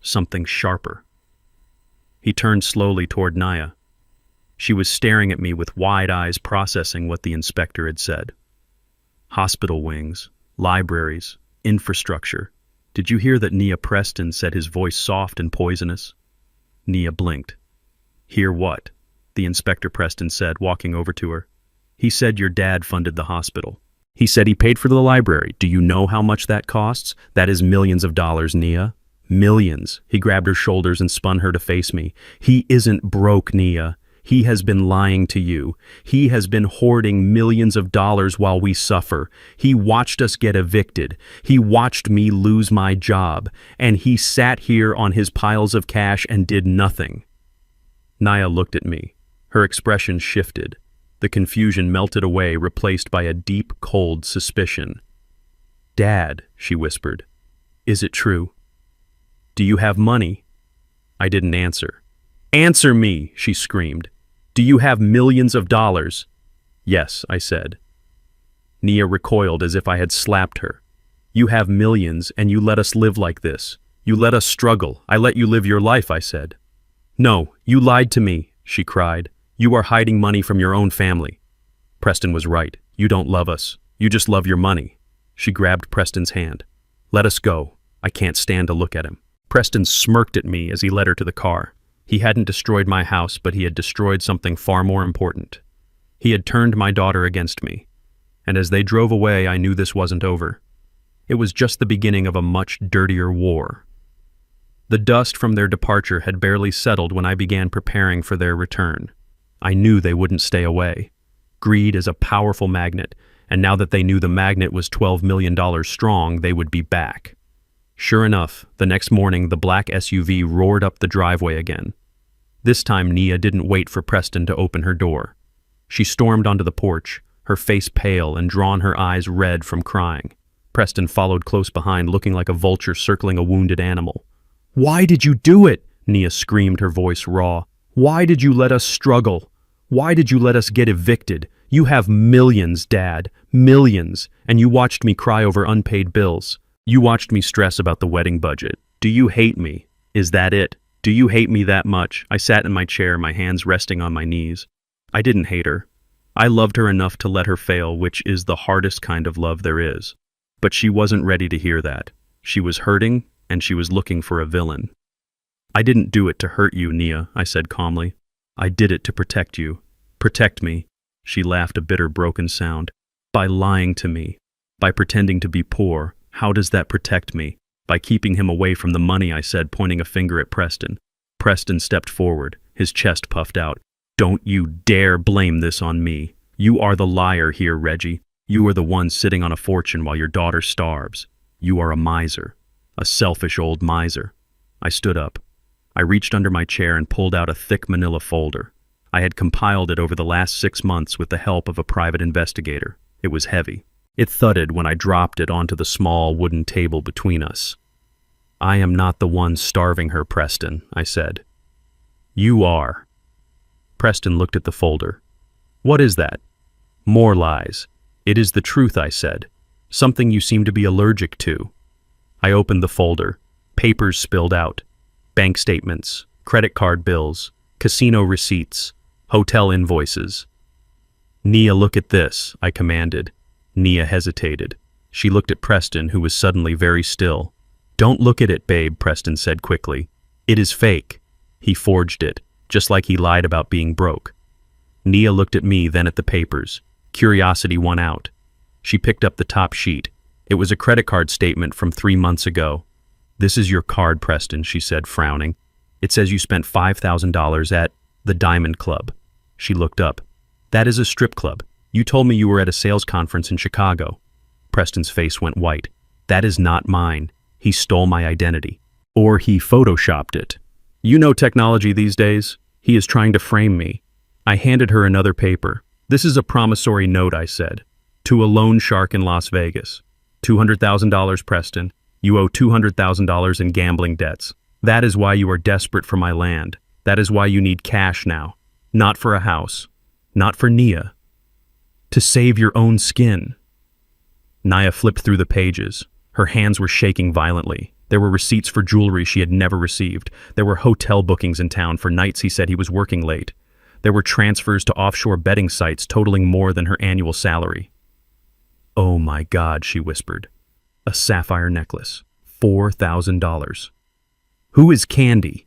something sharper. He turned slowly toward Naya. She was staring at me with wide eyes, processing what the inspector had said. Hospital wings, libraries, infrastructure. Did you hear that Nia Preston said, his voice soft and poisonous? Nia blinked. Hear what? The Inspector Preston said, walking over to her. He said your dad funded the hospital. He said he paid for the library. Do you know how much that costs? That is millions of dollars, Nia. Millions. He grabbed her shoulders and spun her to face me. He isn't broke, Nia. He has been lying to you. He has been hoarding millions of dollars while we suffer. He watched us get evicted. He watched me lose my job. And he sat here on his piles of cash and did nothing." Nia looked at me. Her expression shifted. The confusion melted away, replaced by a deep, cold suspicion. "Dad," she whispered, "is it true? Do you have money?" I didn't answer. "Answer me," she screamed. "Do you have millions of dollars?" "Yes," I said. Nia recoiled as if I had slapped her. "You have millions, and you let us live like this. You let us struggle. I let you live your life," I said. "No, you lied to me," she cried. "You are hiding money from your own family." Preston was right. "You don't love us. You just love your money." She grabbed Preston's hand. "Let us go. I can't stand to look at him." Preston smirked at me as he led her to the car. He hadn't destroyed my house, but he had destroyed something far more important. He had turned my daughter against me. And as they drove away, I knew this wasn't over. It was just the beginning of a much dirtier war. The dust from their departure had barely settled when I began preparing for their return. I knew they wouldn't stay away. Greed is a powerful magnet, and now that they knew the magnet was $12 million strong, they would be back. Sure enough, the next morning the black SUV roared up the driveway again. This time Nia didn't wait for Preston to open her door. She stormed onto the porch, her face pale and drawn her eyes red from crying. Preston followed close behind, looking like a vulture circling a wounded animal. "Why did you do it?" Nia screamed, her voice raw. "Why did you let us struggle? Why did you let us get evicted? You have millions, Dad, millions, and you watched me cry over unpaid bills. You watched me stress about the wedding budget. Do you hate me? Is that it? Do you hate me that much?" I sat in my chair, my hands resting on my knees. I didn't hate her. I loved her enough to let her fail, which is the hardest kind of love there is. But she wasn't ready to hear that. She was hurting, and she was looking for a villain. "I didn't do it to hurt you, Nia," I said calmly. "I did it to protect you. Protect me." She laughed a bitter, broken sound. "By lying to me. By pretending to be poor. How does that protect me?" "By keeping him away from the money," I said, pointing a finger at Preston. Preston stepped forward, his chest puffed out. "Don't you dare blame this on me. You are the liar here, Reggie. You are the one sitting on a fortune while your daughter starves. You are a miser. A selfish old miser." I stood up. I reached under my chair and pulled out a thick manila folder. I had compiled it over the last 6 months with the help of a private investigator. It was heavy. It thudded when I dropped it onto the small wooden table between us. "I am not the one starving her, Preston," I said. "You are." Preston looked at the folder. "What is that?" "More lies." "It is the truth," I said. "Something you seem to be allergic to." I opened the folder. Papers spilled out. Bank statements, credit card bills, casino receipts, hotel invoices. "Nia, look at this," I commanded. Nia hesitated. She looked at Preston, who was suddenly very still. "Don't look at it, babe," Preston said quickly. "It is fake. He forged it, just like he lied about being broke." Nia looked at me, then at the papers. Curiosity won out. She picked up the top sheet. It was a credit card statement from 3 months ago. "This is your card, Preston," she said, frowning. "It says you spent $5,000 at the Diamond Club." She looked up. "That is a strip club. You told me you were at a sales conference in Chicago." Preston's face went white. "That is not mine. He stole my identity. Or he photoshopped it. You know technology these days. He is trying to frame me." I handed her another paper. "This is a promissory note," I said, "to a loan shark in Las Vegas. $200,000, Preston. You owe $200,000 in gambling debts. That is why you are desperate for my land. That is why you need cash now. Not for a house. Not for Nia. To save your own skin." Nia flipped through the pages. Her hands were shaking violently. There were receipts for jewelry she had never received. There were hotel bookings in town for nights he said he was working late. There were transfers to offshore betting sites totaling more than her annual salary. "Oh my God," she whispered. "A sapphire necklace. $4,000. Who is Candy?"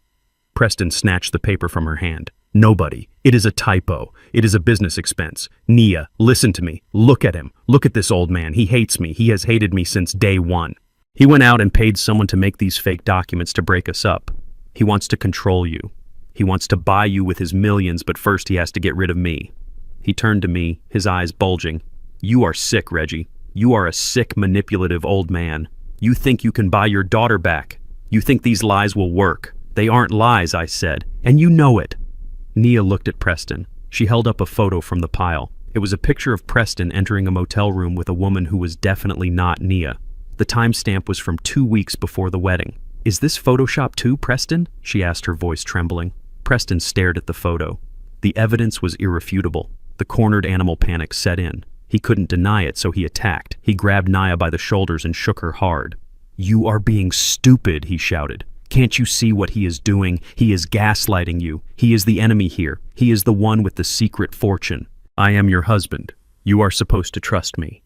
Preston snatched the paper from her hand. "Nobody. It is a typo. It is a business expense. Nia, listen to me. Look at him. Look at this old man. He hates me. He has hated me since day one. He went out and paid someone to make these fake documents to break us up. He wants to control you. He wants to buy you with his millions, but first he has to get rid of me. He turned to me, his eyes bulging. You are sick, Reggie. You are a sick, manipulative old man. You think you can buy your daughter back. You think these lies will work. They aren't lies, I said, and you know it. Nia looked at Preston. She held up a photo from the pile. It was a picture of Preston entering a motel room with a woman who was definitely not Nia. The timestamp was from 2 weeks before the wedding. Is this Photoshop too, Preston? She asked, her voice trembling. Preston stared at the photo. The evidence was irrefutable. The cornered animal panic set in. He couldn't deny it, so he attacked. He grabbed Nia by the shoulders and shook her hard. You are being stupid, he shouted. Can't you see what he is doing? He is gaslighting you. He is the enemy here. He is the one with the secret fortune. I am your husband. You are supposed to trust me.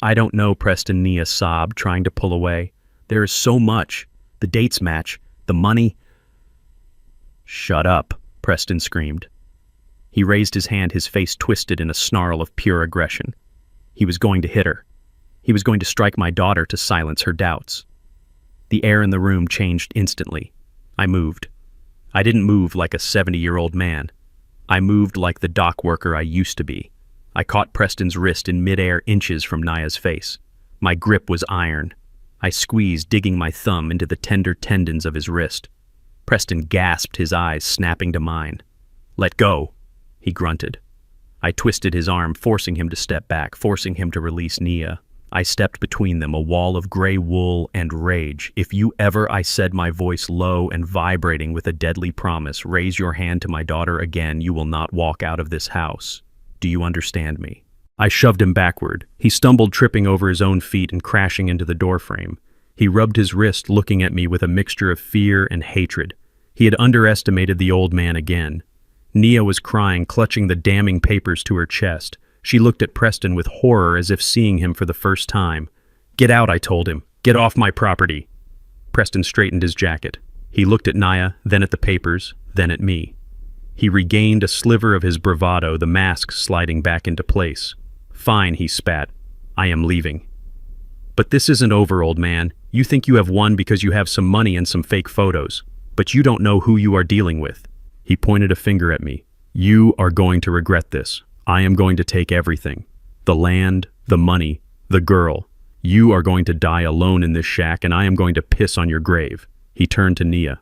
I don't know, Preston, Nia sobbed, trying to pull away. There is so much. The dates match. The money. Shut up, Preston screamed. He raised his hand, his face twisted in a snarl of pure aggression. He was going to hit her. He was going to strike my daughter to silence her doubts. The air in the room changed instantly. I moved. I didn't move like a 70-year-old man. I moved like the dock worker I used to be. I caught Preston's wrist in midair, inches from Nia's face. My grip was iron. I squeezed, digging my thumb into the tender tendons of his wrist. Preston gasped, his eyes snapping to mine. Let go, he grunted. I twisted his arm, forcing him to step back, forcing him to release Nia. I stepped between them, a wall of gray wool and rage. If you ever, I said, my voice low and vibrating with a deadly promise, raise your hand to my daughter again, you will not walk out of this house. Do you understand me? I shoved him backward. He stumbled, tripping over his own feet and crashing into the doorframe. He rubbed his wrist, looking at me with a mixture of fear and hatred. He had underestimated the old man again. Nia was crying, clutching the damning papers to her chest. She looked at Preston with horror, as if seeing him for the first time. Get out, I told him. Get off my property. Preston straightened his jacket. He looked at Nia, then at the papers, then at me. He regained a sliver of his bravado, the mask sliding back into place. Fine, he spat. I am leaving. But this isn't over, old man. You think you have won because you have some money and some fake photos. But you don't know who you are dealing with. He pointed a finger at me. You are going to regret this. I am going to take everything. The land, the money, the girl. You are going to die alone in this shack, and I am going to piss on your grave. He turned to Nia.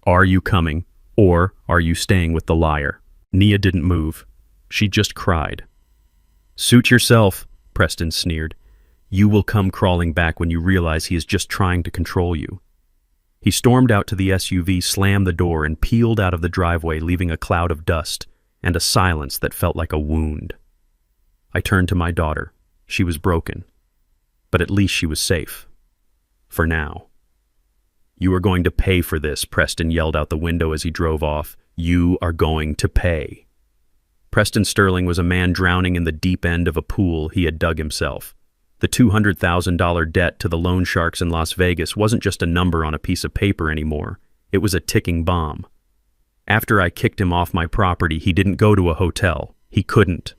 Are you coming, or are you staying with the liar? Nia didn't move. She just cried. Suit yourself, Preston sneered. You will come crawling back when you realize he is just trying to control you. He stormed out to the SUV, slammed the door, and peeled out of the driveway, leaving a cloud of dust and a silence that felt like a wound. I turned to my daughter. She was broken, but at least she was safe. For now. You are going to pay for this, Preston yelled out the window as he drove off. You are going to pay. Preston Sterling was a man drowning in the deep end of a pool he had dug himself. The $200,000 debt to the loan sharks in Las Vegas wasn't just a number on a piece of paper anymore. It was a ticking bomb. After I kicked him off my property, he didn't go to a hotel. He couldn't.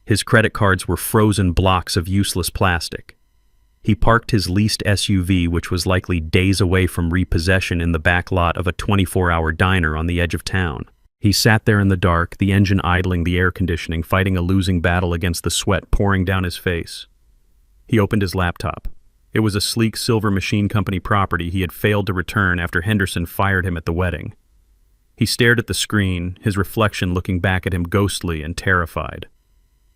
His credit cards were frozen blocks of useless plastic. He parked his leased SUV, which was likely days away from repossession, in the back lot of a 24-hour diner on the edge of town. He sat there in the dark, the engine idling, the air conditioning, fighting a losing battle against the sweat pouring down his face. He opened his laptop. It was a sleek Silver Machine Company property he had failed to return after Henderson fired him at the wedding. He stared at the screen, his reflection looking back at him ghostly and terrified.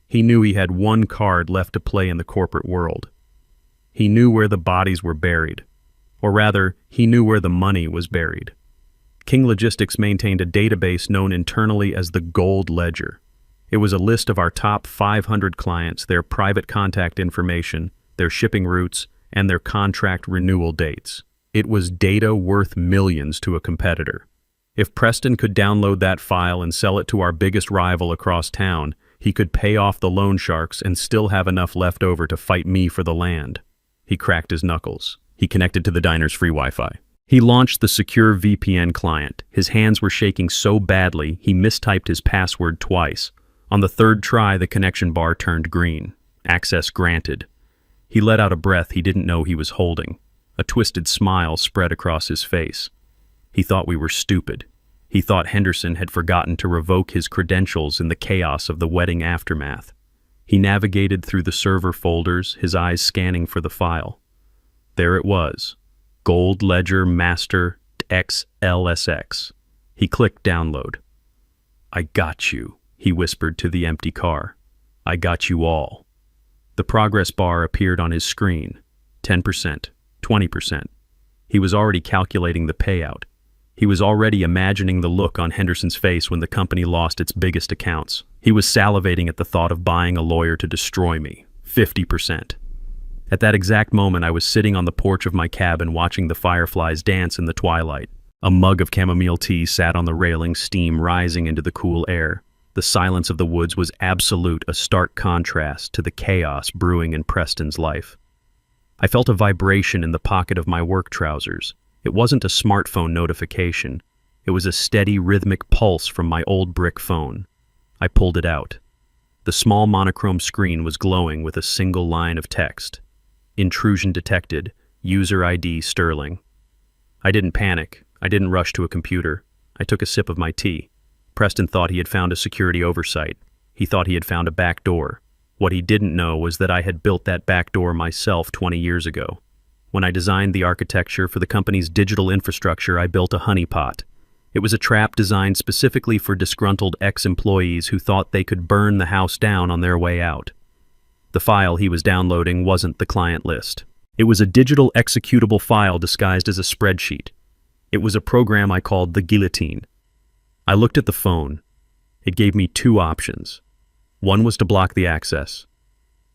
He knew he had one card left to play in the corporate world. He knew where the bodies were buried. Or rather, he knew where the money was buried. King Logistics maintained a database known internally as the Gold Ledger. It was a list of our top 500 clients, their private contact information, their shipping routes, and their contract renewal dates. It was data worth millions to a competitor. If Preston could download that file and sell it to our biggest rival across town, he could pay off the loan sharks and still have enough left over to fight me for the land. He cracked his knuckles. He connected to the diner's free Wi-Fi. He launched the secure VPN client. His hands were shaking so badly, he mistyped his password twice. On the third try, the connection bar turned green. Access granted. He let out a breath he didn't know he was holding. A twisted smile spread across his face. He thought we were stupid. He thought Henderson had forgotten to revoke his credentials in the chaos of the wedding aftermath. He navigated through the server folders, his eyes scanning for the file. There it was. Gold Ledger Master XLSX. He clicked download. "I got you," he whispered to the empty car. "I got you all." The progress bar appeared on his screen. 10%, 20%. He was already calculating the payout. He was already imagining the look on Henderson's face when the company lost its biggest accounts. He was salivating at the thought of buying a lawyer to destroy me. 50%. At that exact moment, I was sitting on the porch of my cabin watching the fireflies dance in the twilight. A mug of chamomile tea sat on the railing, steam rising into the cool air. The silence of the woods was absolute, a stark contrast to the chaos brewing in Preston's life. I felt a vibration in the pocket of my work trousers. It wasn't a smartphone notification. It was a steady, rhythmic pulse from my old brick phone. I pulled it out. The small monochrome screen was glowing with a single line of text. "Intrusion detected. User ID Sterling." I didn't panic. I didn't rush to a computer. I took a sip of my tea. Preston thought he had found a security oversight. He thought he had found a back door. What he didn't know was that I had built that back door myself 20 years ago. When I designed the architecture for the company's digital infrastructure, I built a honeypot. It was a trap designed specifically for disgruntled ex-employees who thought they could burn the house down on their way out. The file he was downloading wasn't the client list. It was a digital executable file disguised as a spreadsheet. It was a program I called the guillotine. I looked at the phone. It gave me two options. One was to block the access.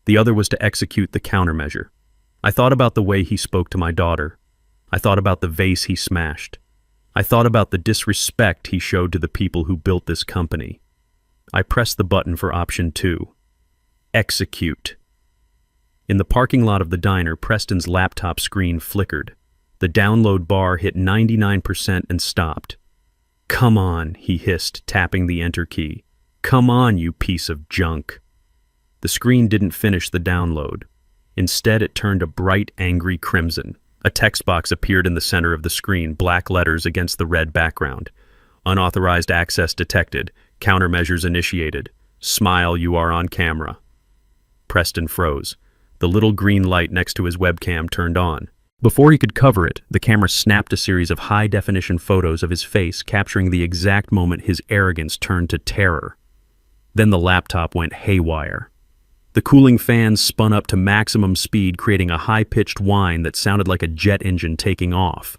The other was to execute the countermeasure. I thought about the way he spoke to my daughter. I thought about the vase he smashed. I thought about the disrespect he showed to the people who built this company. I pressed the button for option 2. Execute. In the parking lot of the diner, Preston's laptop screen flickered. The download bar hit 99% and stopped. "Come on," he hissed, tapping the enter key. "Come on, you piece of junk." The screen didn't finish the download. Instead, it turned a bright, angry crimson. A text box appeared in the center of the screen, black letters against the red background. "Unauthorized access detected. Countermeasures initiated. Smile, you are on camera." Preston froze. The little green light next to his webcam turned on. Before he could cover it, the camera snapped a series of high-definition photos of his face, capturing the exact moment his arrogance turned to terror. Then the laptop went haywire. The cooling fans spun up to maximum speed, creating a high-pitched whine that sounded like a jet engine taking off.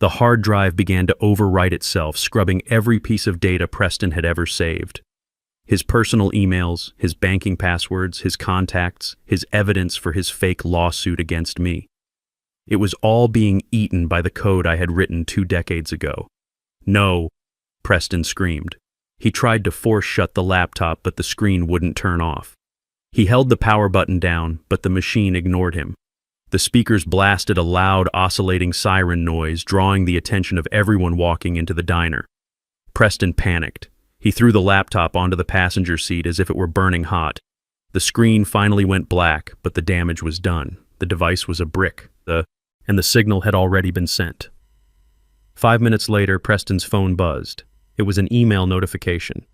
The hard drive began to overwrite itself, scrubbing every piece of data Preston had ever saved. His personal emails, his banking passwords, his contacts, his evidence for his fake lawsuit against me. It was all being eaten by the code I had written 2 decades ago. "No," Preston screamed. He tried to force shut the laptop, but the screen wouldn't turn off. He held the power button down, but the machine ignored him. The speakers blasted a loud, oscillating siren noise, drawing the attention of everyone walking into the diner. Preston panicked. He threw the laptop onto the passenger seat as if it were burning hot. The screen finally went black, but the damage was done. The device was a brick, and the signal had already been sent. 5 minutes later, Preston's phone buzzed. It was an email notification.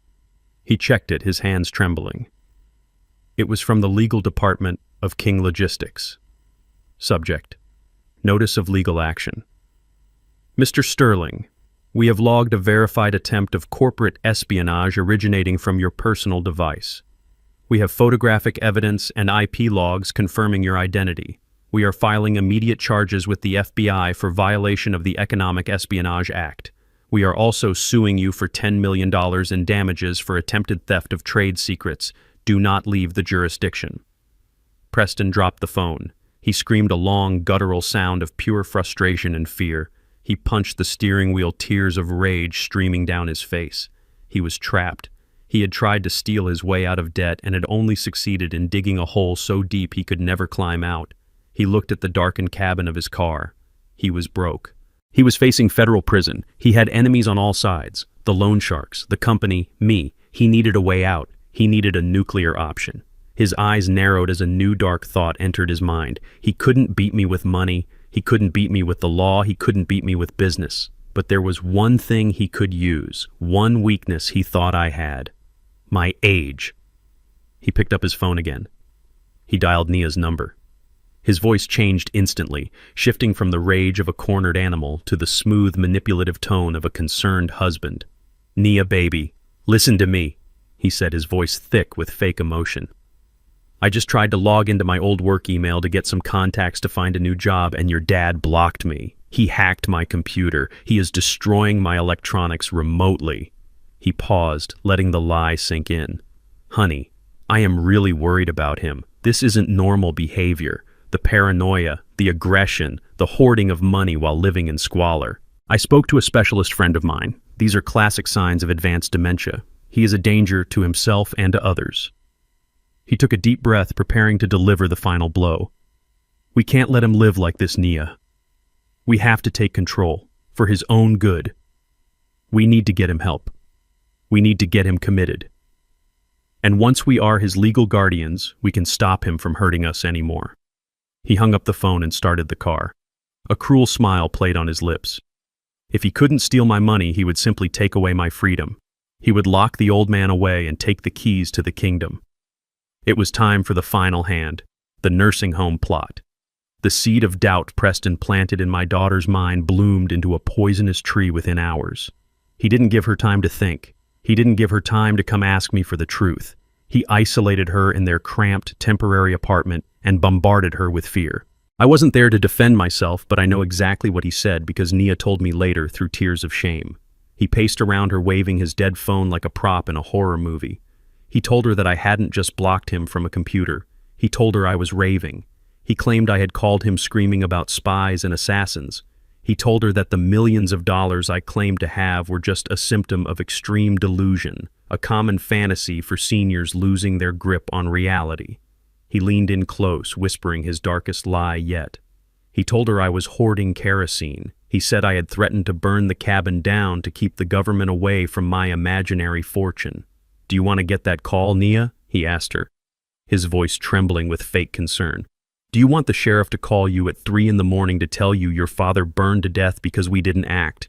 He checked it, his hands trembling. It was from the legal department of King Logistics. Subject: Notice of legal action. Mr. Sterling, we have logged a verified attempt of corporate espionage originating from your personal device. We have photographic evidence and IP logs confirming your identity. We are filing immediate charges with the FBI for violation of the Economic Espionage Act. We are also suing you for $10 million in damages for attempted theft of trade secrets. Do not leave the jurisdiction. Preston dropped the phone. He screamed a long, guttural sound of pure frustration and fear. He punched the steering wheel, tears of rage streaming down his face. He was trapped. He had tried to steal his way out of debt and had only succeeded in digging a hole so deep he could never climb out. He looked at the darkened cabin of his car. He was broke. He was facing federal prison. He had enemies on all sides. The loan sharks, the company, me. He needed a way out. He needed a nuclear option. His eyes narrowed as a new dark thought entered his mind. He couldn't beat me with money. He couldn't beat me with the law. He couldn't beat me with business. But there was one thing he could use, one weakness he thought I had. My age. He picked up his phone again. He dialed Nia's number. His voice changed instantly, shifting from the rage of a cornered animal to the smooth, manipulative tone of a concerned husband. "Nia, baby, listen to me," he said, his voice thick with fake emotion. "I just tried to log into my old work email to get some contacts to find a new job, and your dad blocked me. He hacked my computer. He is destroying my electronics remotely." He paused, letting the lie sink in. "Honey, I am really worried about him. This isn't normal behavior. The paranoia, the aggression, the hoarding of money while living in squalor. I spoke to a specialist friend of mine. These are classic signs of advanced dementia. He is a danger to himself and to others." He took a deep breath, preparing to deliver the final blow. "We can't let him live like this, Nia. We have to take control, for his own good. We need to get him help. We need to get him committed. And once we are his legal guardians, we can stop him from hurting us anymore." He hung up the phone and started the car. A cruel smile played on his lips. If he couldn't steal my money, he would simply take away my freedom. He would lock the old man away and take the keys to the kingdom. It was time for the final hand, the nursing home plot. The seed of doubt Preston planted in my daughter's mind bloomed into a poisonous tree within hours. He didn't give her time to think. He didn't give her time to come ask me for the truth. He isolated her in their cramped, temporary apartment and bombarded her with fear. I wasn't there to defend myself, but I know exactly what he said because Nia told me later through tears of shame. He paced around her waving his dead phone like a prop in a horror movie. He told her that I hadn't just blocked him from a computer. He told her I was raving. He claimed I had called him screaming about spies and assassins. He told her that the millions of dollars I claimed to have were just a symptom of extreme delusion, a common fantasy for seniors losing their grip on reality. He leaned in close, whispering his darkest lie yet. He told her I was hoarding kerosene. He said I had threatened to burn the cabin down to keep the government away from my imaginary fortune. "Do you want to get that call, Nia?" he asked her, his voice trembling with fake concern. "Do you want the sheriff to call you at 3 in the morning to tell you your father burned to death because we didn't act?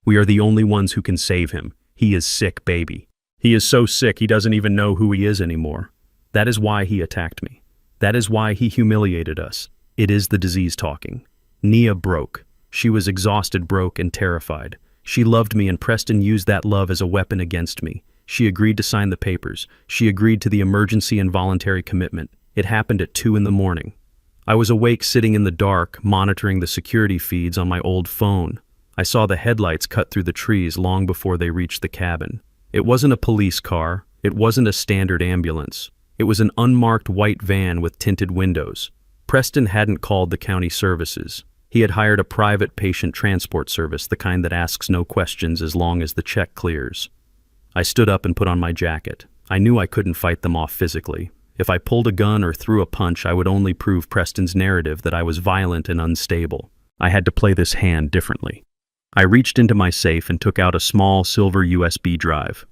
We are the only ones who can save him. He is sick, baby. He is so sick he doesn't even know who he is anymore. That is why he attacked me. That is why he humiliated us. It is the disease talking." Nia broke. She was exhausted, broke, and terrified. She loved me, and Preston used that love as a weapon against me. She agreed to sign the papers. She agreed to the emergency and voluntary commitment. It happened at 2 in the morning. I was awake, sitting in the dark, monitoring the security feeds on my old phone. I saw the headlights cut through the trees long before they reached the cabin. It wasn't a police car. It wasn't a standard ambulance. It was an unmarked white van with tinted windows. Preston hadn't called the county services. He had hired a private patient transport service, the kind that asks no questions as long as the check clears. I stood up and put on my jacket. I knew I couldn't fight them off physically. If I pulled a gun or threw a punch, I would only prove Preston's narrative that I was violent and unstable. I had to play this hand differently. I reached into my safe and took out a small silver USB drive.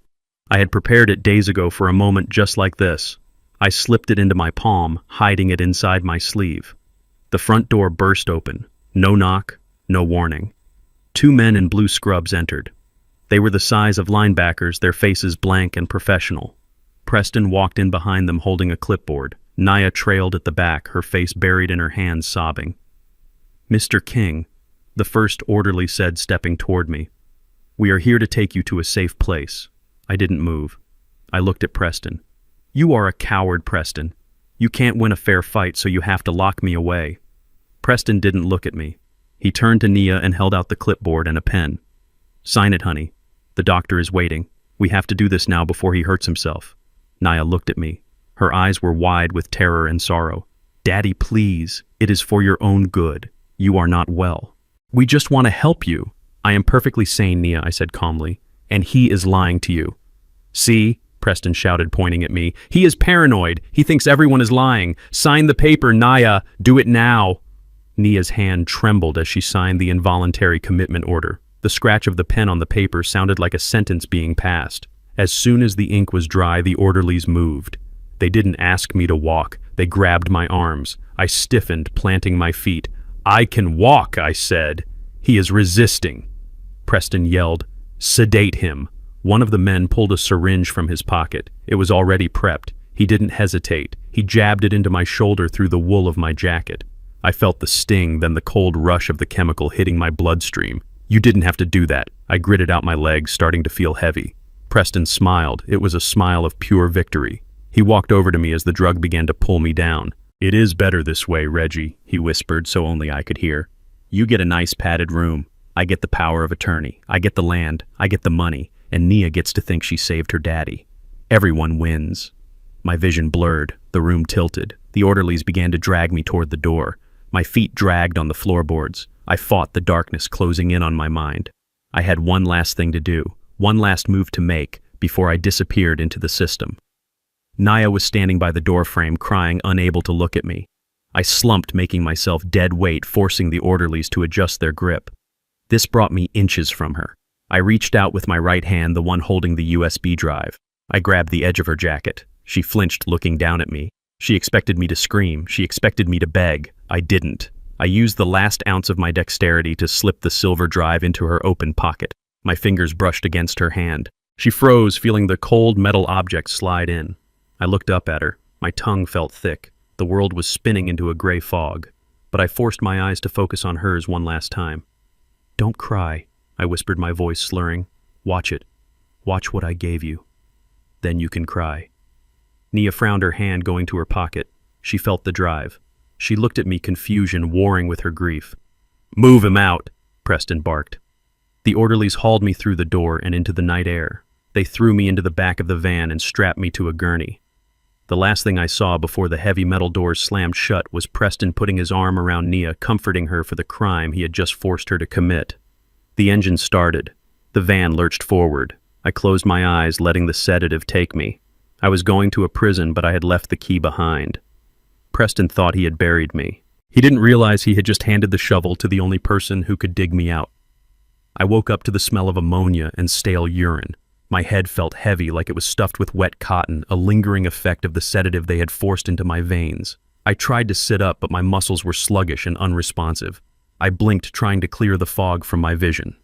I had prepared it days ago for a moment just like this. I slipped it into my palm, hiding it inside my sleeve. The front door burst open. No knock, no warning. 2 men in blue scrubs entered. They were the size of linebackers, their faces blank and professional. Preston walked in behind them holding a clipboard. Nia trailed at the back, her face buried in her hands, sobbing. "Mr. King," the first orderly said, stepping toward me. "We are here to take you to a safe place." I didn't move. I looked at Preston. "You are a coward, Preston. You can't win a fair fight, so you have to lock me away." Preston didn't look at me. He turned to Nia and held out the clipboard and a pen. "Sign it, honey. The doctor is waiting. We have to do this now before he hurts himself." Nia looked at me. Her eyes were wide with terror and sorrow. "Daddy, please. It is for your own good. You are not well." "We just want to help you." "I am perfectly sane, Nia," I said calmly. "And he is lying to you." "See?" Preston shouted, pointing at me. "He is paranoid. He thinks everyone is lying. Sign the paper, Nia. Do it now." Nia's hand trembled as she signed the involuntary commitment order. The scratch of the pen on the paper sounded like a sentence being passed. As soon as the ink was dry, the orderlies moved. They didn't ask me to walk. They grabbed my arms. I stiffened, planting my feet. "I can walk," I said. "He is resisting." Preston yelled. "Sedate him." One of the men pulled a syringe from his pocket. It was already prepped. He didn't hesitate. He jabbed it into my shoulder through the wool of my jacket. I felt the sting, then the cold rush of the chemical hitting my bloodstream. "You didn't have to do that." I gritted out my legs, starting to feel heavy. Preston smiled. It was a smile of pure victory. He walked over to me as the drug began to pull me down. "It is better this way, Reggie," he whispered so only I could hear. "You get a nice padded room. I get the power of attorney. I get the land. I get the money. And Nia gets to think she saved her daddy. Everyone wins." My vision blurred. The room tilted. The orderlies began to drag me toward the door. My feet dragged on the floorboards. I fought the darkness closing in on my mind. I had one last thing to do, one last move to make, before I disappeared into the system. Nia was standing by the doorframe, crying, unable to look at me. I slumped, making myself dead weight, forcing the orderlies to adjust their grip. This brought me inches from her. I reached out with my right hand, the one holding the USB drive. I grabbed the edge of her jacket. She flinched, looking down at me. She expected me to scream. She expected me to beg. I didn't. I used the last ounce of my dexterity to slip the silver drive into her open pocket. My fingers brushed against her hand. She froze, feeling the cold metal object slide in. I looked up at her. My tongue felt thick. The world was spinning into a gray fog. But I forced my eyes to focus on hers one last time. "Don't cry," I whispered, my voice slurring. "Watch it. Watch what I gave you. Then you can cry." Nia frowned, her hand going to her pocket. She felt the drive. She looked at me, confusion warring with her grief. "Move him out," Preston barked. The orderlies hauled me through the door and into the night air. They threw me into the back of the van and strapped me to a gurney. The last thing I saw before the heavy metal doors slammed shut was Preston putting his arm around Nia, comforting her for the crime he had just forced her to commit. The engine started. The van lurched forward. I closed my eyes, letting the sedative take me. I was going to a prison, but I had left the key behind. Preston thought he had buried me. He didn't realize he had just handed the shovel to the only person who could dig me out. I woke up to the smell of ammonia and stale urine. My head felt heavy, like it was stuffed with wet cotton, a lingering effect of the sedative they had forced into my veins. I tried to sit up, but my muscles were sluggish and unresponsive. I blinked, trying to clear the fog from my vision.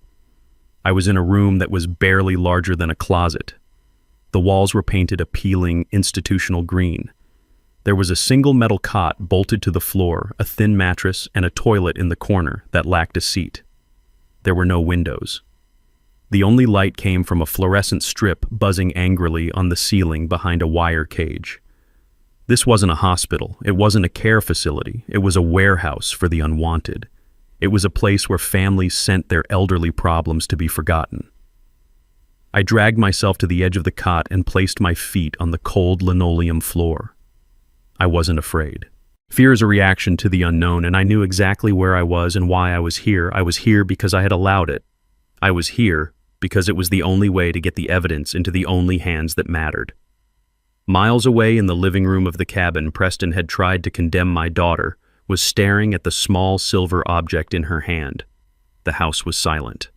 I was in a room that was barely larger than a closet. The walls were painted a peeling, institutional green. There was a single metal cot bolted to the floor, a thin mattress, and a toilet in the corner that lacked a seat. There were no windows. The only light came from a fluorescent strip buzzing angrily on the ceiling behind a wire cage. This wasn't a hospital. It wasn't a care facility. It was a warehouse for the unwanted. It was a place where families sent their elderly problems to be forgotten. I dragged myself to the edge of the cot and placed my feet on the cold linoleum floor. I wasn't afraid. Fear is a reaction to the unknown, and I knew exactly where I was and why I was here. I was here because I had allowed it. I was here because it was the only way to get the evidence into the only hands that mattered. Miles away in the living room of the cabin Preston had tried to condemn my daughter was staring at the small silver object in her hand. The house was silent.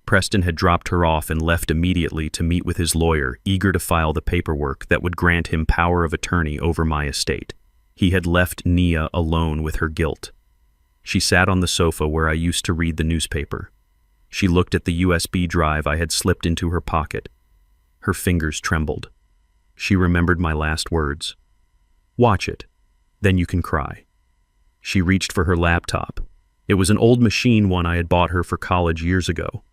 Preston had dropped her off and left immediately to meet with his lawyer, eager to file the paperwork that would grant him power of attorney over my estate. He had left Nia alone with her guilt. She sat on the sofa where I used to read the newspaper. She looked at the USB drive I had slipped into her pocket. Her fingers trembled. She remembered my last words. "Watch it. Then you can cry." She reached for her laptop. It was an old machine, one I had bought her for college years ago.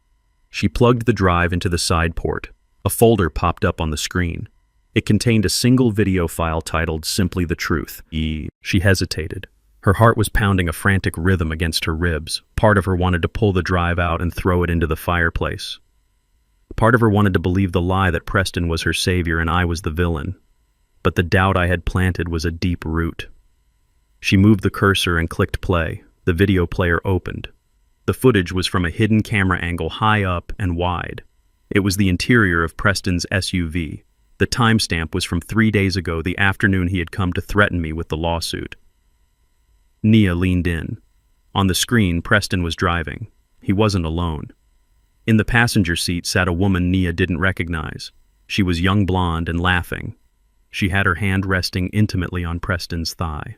She plugged the drive into the side port. A folder popped up on the screen. It contained a single video file titled Simply the Truth. She hesitated. Her heart was pounding a frantic rhythm against her ribs. Part of her wanted to pull the drive out and throw it into the fireplace. Part of her wanted to believe the lie that Preston was her savior and I was the villain. But the doubt I had planted was a deep root. She moved the cursor and clicked play. The video player opened. The footage was from a hidden camera angle high up and wide. It was the interior of Preston's SUV. The timestamp was from 3 days ago, the afternoon he had come to threaten me with the lawsuit. Nia leaned in. On the screen, Preston was driving. He wasn't alone. In the passenger seat sat a woman Nia didn't recognize. She was young, blonde, and laughing. She had her hand resting intimately on Preston's thigh.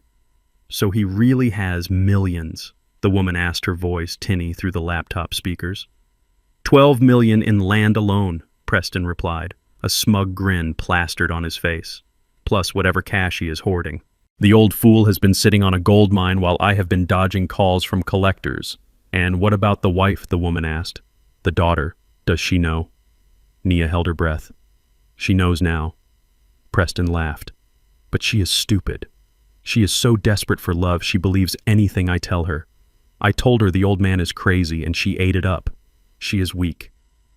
"So he really has millions?" the woman asked, her voice tinny through the laptop speakers. $12 million in land alone, Preston replied, a smug grin plastered on his face, plus whatever cash he is hoarding. The old fool has been sitting on a gold mine while I have been dodging calls from collectors. And what about the wife, the woman asked. The daughter, does she know? Nia held her breath. She knows now. Preston laughed. But she is stupid. She is so desperate for love she believes anything I tell her. I told her the old man is crazy and she ate it up. She is weak.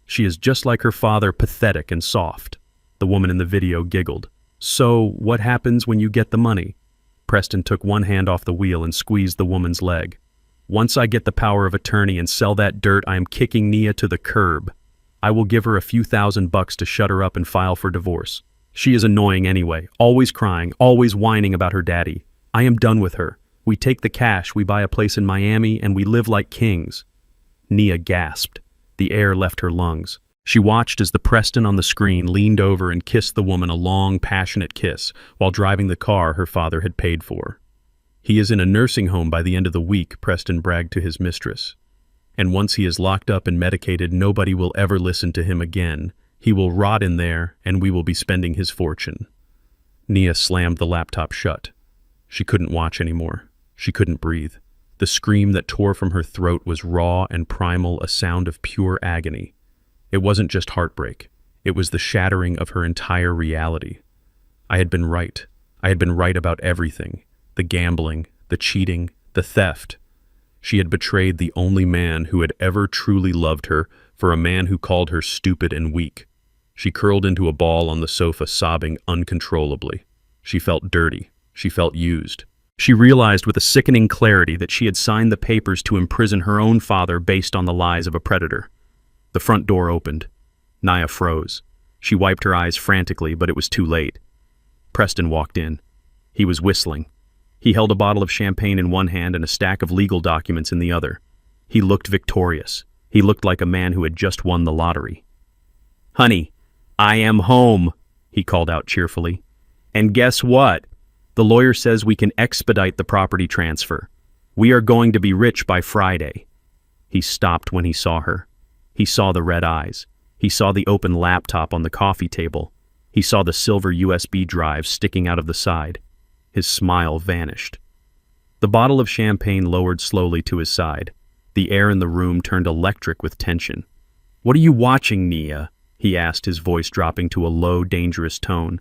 She is just like her father, pathetic and soft. The woman in the video giggled. So, what happens when you get the money? Preston took one hand off the wheel and squeezed the woman's leg. Once I get the power of attorney and sell that dirt, I am kicking Nia to the curb. I will give her a few $1,000 to shut her up and file for divorce. She is annoying anyway, always crying, always whining about her daddy. I am done with her. We take the cash, we buy a place in Miami, and we live like kings. Nia gasped. The air left her lungs. She watched as the Preston on the screen leaned over and kissed the woman a long, passionate kiss while driving the car her father had paid for. He is in a nursing home by the end of the week, Preston bragged to his mistress. And once he is locked up and medicated, nobody will ever listen to him again. He will rot in there, and we will be spending his fortune. Nia slammed the laptop shut. She couldn't watch anymore. She couldn't breathe. The scream that tore from her throat was raw and primal, a sound of pure agony. It wasn't just heartbreak. It was the shattering of her entire reality. I had been right. I had been right about everything. The gambling, the cheating, the theft. She had betrayed the only man who had ever truly loved her for a man who called her stupid and weak. She curled into a ball on the sofa, sobbing uncontrollably. She felt dirty. She felt used. She realized with a sickening clarity that she had signed the papers to imprison her own father based on the lies of a predator. The front door opened. Nia froze. She wiped her eyes frantically, but it was too late. Preston walked in. He was whistling. He held a bottle of champagne in one hand and a stack of legal documents in the other. He looked victorious. He looked like a man who had just won the lottery. "Honey, I am home," he called out cheerfully. "And guess what? The lawyer says we can expedite the property transfer. We are going to be rich by Friday." He stopped when he saw her. He saw the red eyes. He saw the open laptop on the coffee table. He saw the silver USB drive sticking out of the side. His smile vanished. The bottle of champagne lowered slowly to his side. The air in the room turned electric with tension. "What are you watching, Nia?" he asked, his voice dropping to a low, dangerous tone.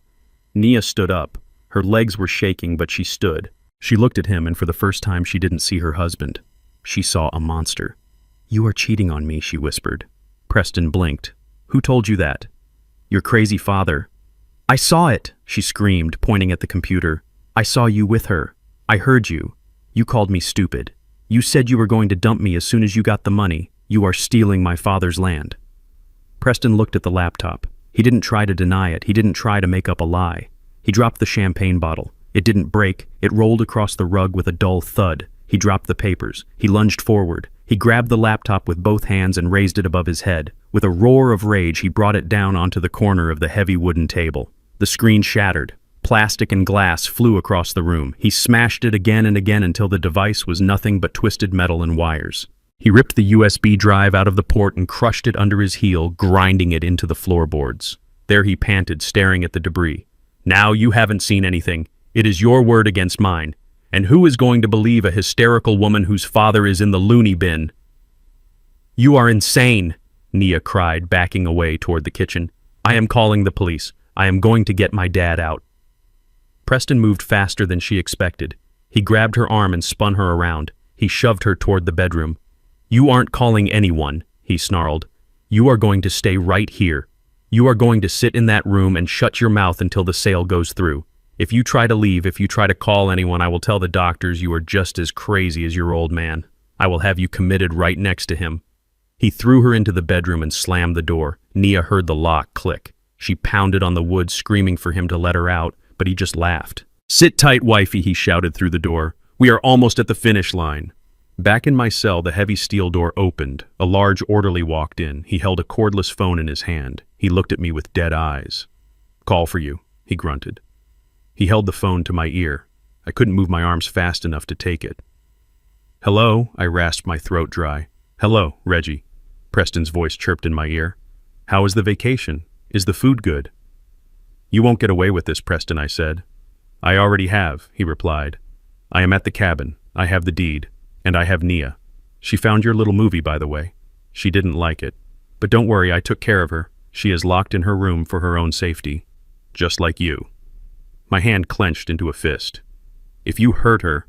Nia stood up. Her legs were shaking, but she stood. She looked at him, and for the first time she didn't see her husband. She saw a monster. "You are cheating on me," she whispered. Preston blinked. "Who told you that?" "Your crazy father." "I saw it," she screamed, pointing at the computer. "I saw you with her. I heard you. You called me stupid. You said you were going to dump me as soon as you got the money. You are stealing my father's land." Preston looked at the laptop. He didn't try to deny it. He didn't try to make up a lie. He dropped the champagne bottle. It didn't break. It rolled across the rug with a dull thud. He dropped the papers. He lunged forward. He grabbed the laptop with both hands and raised it above his head. With a roar of rage, he brought it down onto the corner of the heavy wooden table. The screen shattered. Plastic and glass flew across the room. He smashed it again and again until the device was nothing but twisted metal and wires. He ripped the USB drive out of the port and crushed it under his heel, grinding it into the floorboards. There he panted, staring at the debris. "Now you haven't seen anything. It is your word against mine. And who is going to believe a hysterical woman whose father is in the loony bin?" "You are insane," Nia cried, backing away toward the kitchen. "I am calling the police. I am going to get my dad out." Preston moved faster than she expected. He grabbed her arm and spun her around. He shoved her toward the bedroom. "You aren't calling anyone," he snarled. "You are going to stay right here. You are going to sit in that room and shut your mouth until the sale goes through. If you try to leave, if you try to call anyone, I will tell the doctors you are just as crazy as your old man. I will have you committed right next to him." He threw her into the bedroom and slammed the door. Nia heard the lock click. She pounded on the wood, screaming for him to let her out, but he just laughed. "Sit tight, wifey," he shouted through the door. "We are almost at the finish line." Back in my cell, the heavy steel door opened. A large orderly walked in. He held a cordless phone in his hand. He looked at me with dead eyes. "Call for you," he grunted. He held the phone to my ear. I couldn't move my arms fast enough to take it. "Hello?" I rasped, my throat dry. "Hello, Reggie." Preston's voice chirped in my ear. How is the vacation? Is the food good? You won't get away with this, Preston, I said. I already have, he replied. I am at the cabin. I have the deed. And I have Nia. She found your little movie, by the way. She didn't like it. But don't worry, I took care of her. She is locked in her room for her own safety. Just like you. My hand clenched into a fist. If you hurt her...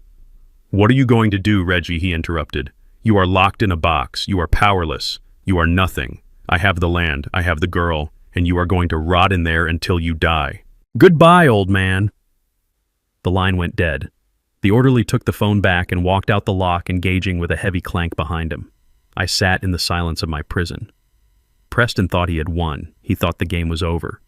What are you going to do, Reggie? He interrupted. You are locked in a box. You are powerless. You are nothing. I have the land. I have the girl. And you are going to rot in there until you die. Goodbye, old man. The line went dead. The orderly took the phone back and walked out the lock, engaging with a heavy clank behind him. I sat in the silence of my prison. Preston thought he had won. He thought the game was over.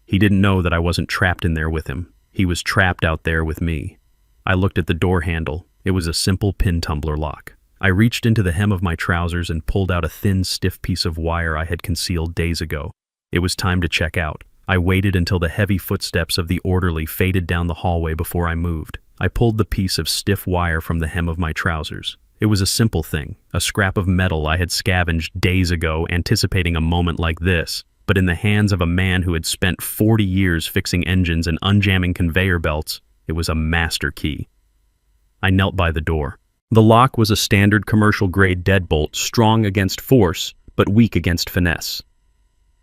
He didn't know that I wasn't trapped in there with him. He was trapped out there with me. I looked at the door handle. It was a simple pin tumbler lock. I reached into the hem of my trousers and pulled out a thin, stiff piece of wire I had concealed days ago. It was time to check out. I waited until the heavy footsteps of the orderly faded down the hallway before I moved. I pulled the piece of stiff wire from the hem of my trousers. It was a simple thing, a scrap of metal I had scavenged days ago, anticipating a moment like this, but in the hands of a man who had spent 40 years fixing engines and unjamming conveyor belts, it was a master key. I knelt by the door. The lock was a standard commercial-grade deadbolt, strong against force, but weak against finesse.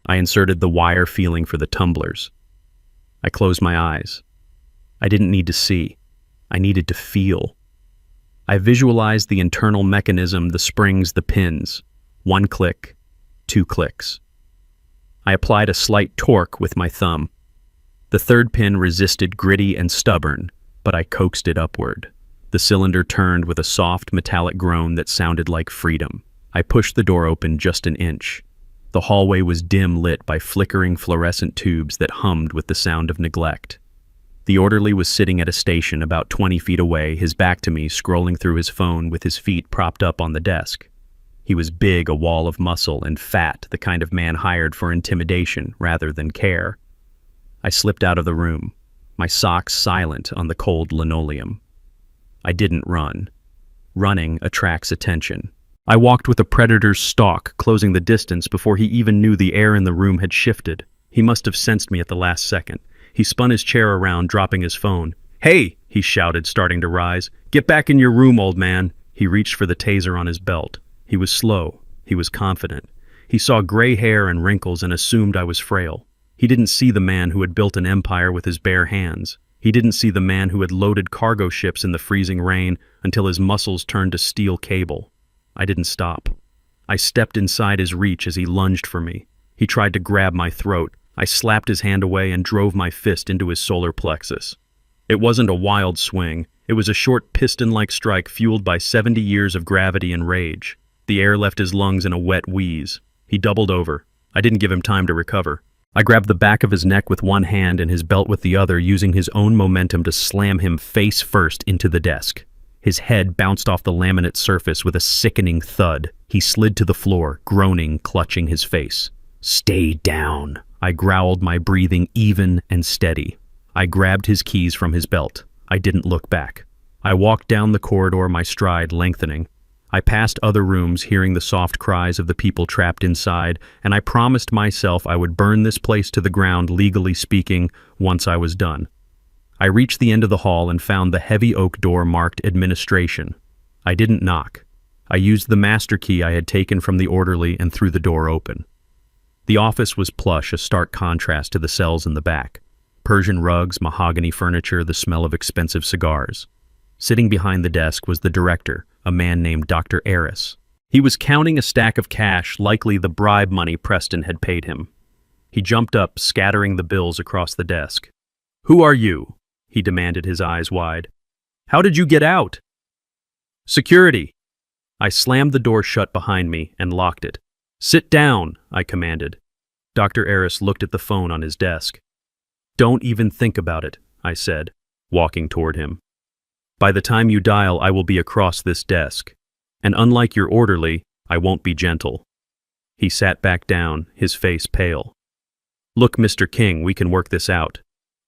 I inserted the wire feeling for the tumblers. I closed my eyes. I didn't need to see. I needed to feel. I visualized the internal mechanism, the springs, the pins. 1 click, 2 clicks. I applied a slight torque with my thumb. The third pin resisted, gritty and stubborn, but I coaxed it upward. The cylinder turned with a soft metallic groan that sounded like freedom. I pushed the door open just an inch. The hallway was dim lit by flickering fluorescent tubes that hummed with the sound of neglect. The orderly was sitting at a station about 20 feet away, his back to me, scrolling through his phone with his feet propped up on the desk. He was big, a wall of muscle, and fat, the kind of man hired for intimidation rather than care. I slipped out of the room, my socks silent on the cold linoleum. I didn't run. Running attracts attention. I walked with a predator's stalk, closing the distance before he even knew the air in the room had shifted. He must have sensed me at the last second. He spun his chair around, dropping his phone. "Hey!" he shouted, starting to rise. "Get back in your room, old man!" He reached for the taser on his belt. He was slow. He was confident. He saw gray hair and wrinkles and assumed I was frail. He didn't see the man who had built an empire with his bare hands. He didn't see the man who had loaded cargo ships in the freezing rain until his muscles turned to steel cable. I didn't stop. I stepped inside his reach as he lunged for me. He tried to grab my throat. I slapped his hand away and drove my fist into his solar plexus. It wasn't a wild swing. It was a short piston-like strike fueled by 70 years of gravity and rage. The air left his lungs in a wet wheeze. He doubled over. I didn't give him time to recover. I grabbed the back of his neck with one hand and his belt with the other, using his own momentum to slam him face first into the desk. His head bounced off the laminate surface with a sickening thud. He slid to the floor, groaning, clutching his face. "Stay down," I growled, my breathing even and steady. I grabbed his keys from his belt. I didn't look back. I walked down the corridor, my stride lengthening. I passed other rooms, hearing the soft cries of the people trapped inside, and I promised myself I would burn this place to the ground, legally speaking, once I was done. I reached the end of the hall and found the heavy oak door marked Administration. I didn't knock. I used the master key I had taken from the orderly and threw the door open. The office was plush, a stark contrast to the cells in the back. Persian rugs, mahogany furniture, the smell of expensive cigars. Sitting behind the desk was the director, a man named Dr. Eris. He was counting a stack of cash, likely the bribe money Preston had paid him. He jumped up, scattering the bills across the desk. "Who are you?" he demanded, his eyes wide. "How did you get out?" "Security." I slammed the door shut behind me and locked it. "Sit down," I commanded. Dr. Eris looked at the phone on his desk. "Don't even think about it," I said, walking toward him. "By the time you dial, I will be across this desk. And unlike your orderly, I won't be gentle." He sat back down, his face pale. "Look, Mr. King, we can work this out.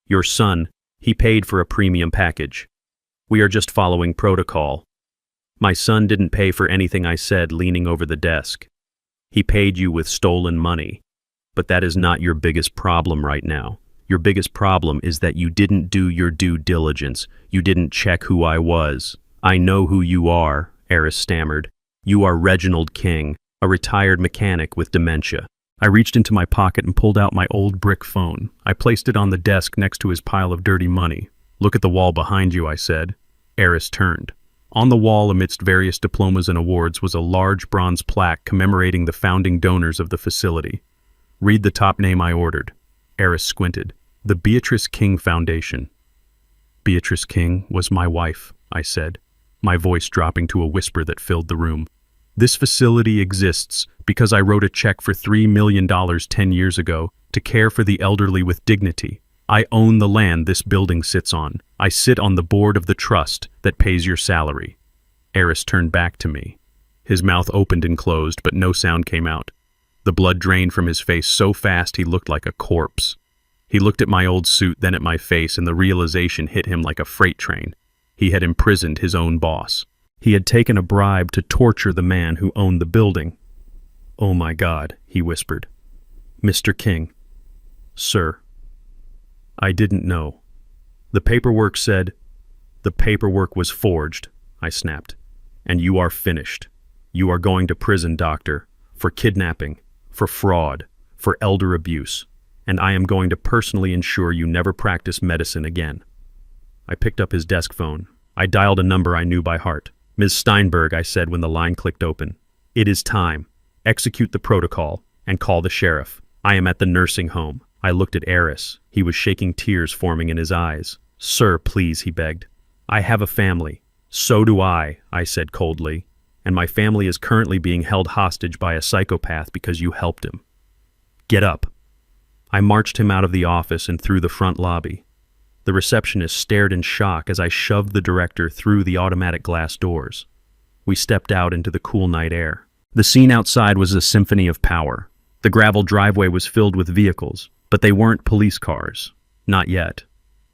Your son, he paid for a premium package. We are just following protocol." My son didn't pay for anything, I said, leaning over the desk. He paid you with stolen money. But that is not your biggest problem right now. Your biggest problem is that you didn't do your due diligence. You didn't check who I was. I know who you are, Eris stammered. You are Reginald King, a retired mechanic with dementia. I reached into my pocket and pulled out my old brick phone. I placed it on the desk next to his pile of dirty money. Look at the wall behind you, I said. Eris turned. On the wall, amidst various diplomas and awards, was a large bronze plaque commemorating the founding donors of the facility. Read the top name I ordered. Eris squinted. The Beatrice King Foundation. Beatrice King was my wife, I said, my voice dropping to a whisper that filled the room. This facility exists because I wrote a check for $3 million 10 years ago to care for the elderly with dignity. I own the land this building sits on. I sit on the board of the trust that pays your salary. Eris turned back to me. His mouth opened and closed, but no sound came out. The blood drained from his face so fast he looked like a corpse. He looked at my old suit, then at my face, and the realization hit him like a freight train. He had imprisoned his own boss. He had taken a bribe to torture the man who owned the building. "Oh my God," he whispered. "Mr. King." "Sir." "I didn't know. The paperwork said—" "The paperwork was forged," I snapped. "And you are finished. You are going to prison, doctor, for kidnapping, for fraud, for elder abuse, and I am going to personally ensure you never practice medicine again." I picked up his desk phone. I dialed a number I knew by heart. "Ms. Steinberg," I said when the line clicked open. "It is time. Execute the protocol and call the sheriff. I am at the nursing home." I looked at Eris. He was shaking, tears forming in his eyes. "Sir, please," he begged. "I have a family." "So do I said coldly. "And my family is currently being held hostage by a psychopath because you helped him. Get up." I marched him out of the office and through the front lobby. The receptionist stared in shock as I shoved the director through the automatic glass doors. We stepped out into the cool night air. The scene outside was a symphony of power. The gravel driveway was filled with vehicles, but they weren't police cars. Not yet.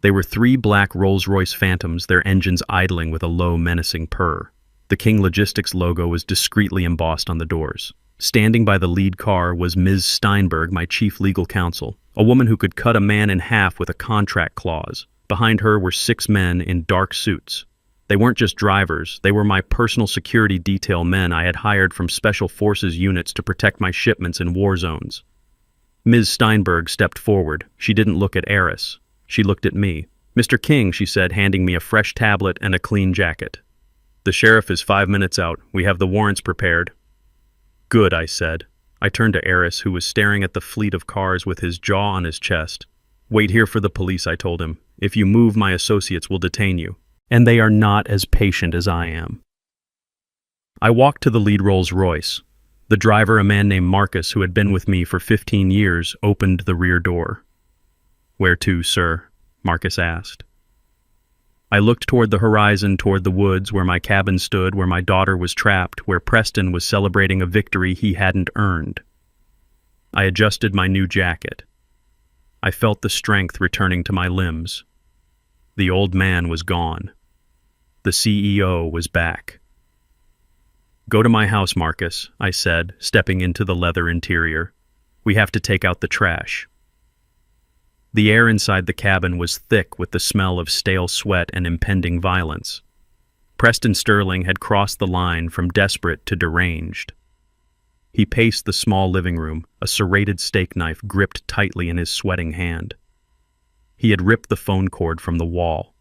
They were 3 black Rolls-Royce Phantoms, their engines idling with a low, menacing purr. The King Logistics logo was discreetly embossed on the doors. Standing by the lead car was Ms. Steinberg, my chief legal counsel, a woman who could cut a man in half with a contract clause. Behind her were 6 men in dark suits. They weren't just drivers, they were my personal security detail men I had hired from Special Forces units to protect my shipments in war zones. Ms. Steinberg stepped forward. She didn't look at Eris. She looked at me. "Mr. King," she said, handing me a fresh tablet and a clean jacket. "The sheriff is 5 minutes out. We have the warrants prepared." "Good," I said. I turned to Eris, who was staring at the fleet of cars with his jaw on his chest. "Wait here for the police," I told him. "If you move, my associates will detain you. And they are not as patient as I am." I walked to the lead Rolls-Royce. The driver, a man named Marcus, who had been with me for 15 years, opened the rear door. "Where to, sir?" Marcus asked. I looked toward the horizon, toward the woods, where my cabin stood, where my daughter was trapped, where Preston was celebrating a victory he hadn't earned. I adjusted my new jacket. I felt the strength returning to my limbs. The old man was gone. The CEO was back. "Go to my house, Marcus," I said, stepping into the leather interior. "We have to take out the trash." The air inside the cabin was thick with the smell of stale sweat and impending violence. Preston Sterling had crossed the line from desperate to deranged. He paced the small living room, a serrated steak knife gripped tightly in his sweating hand. He had ripped the phone cord from the wall.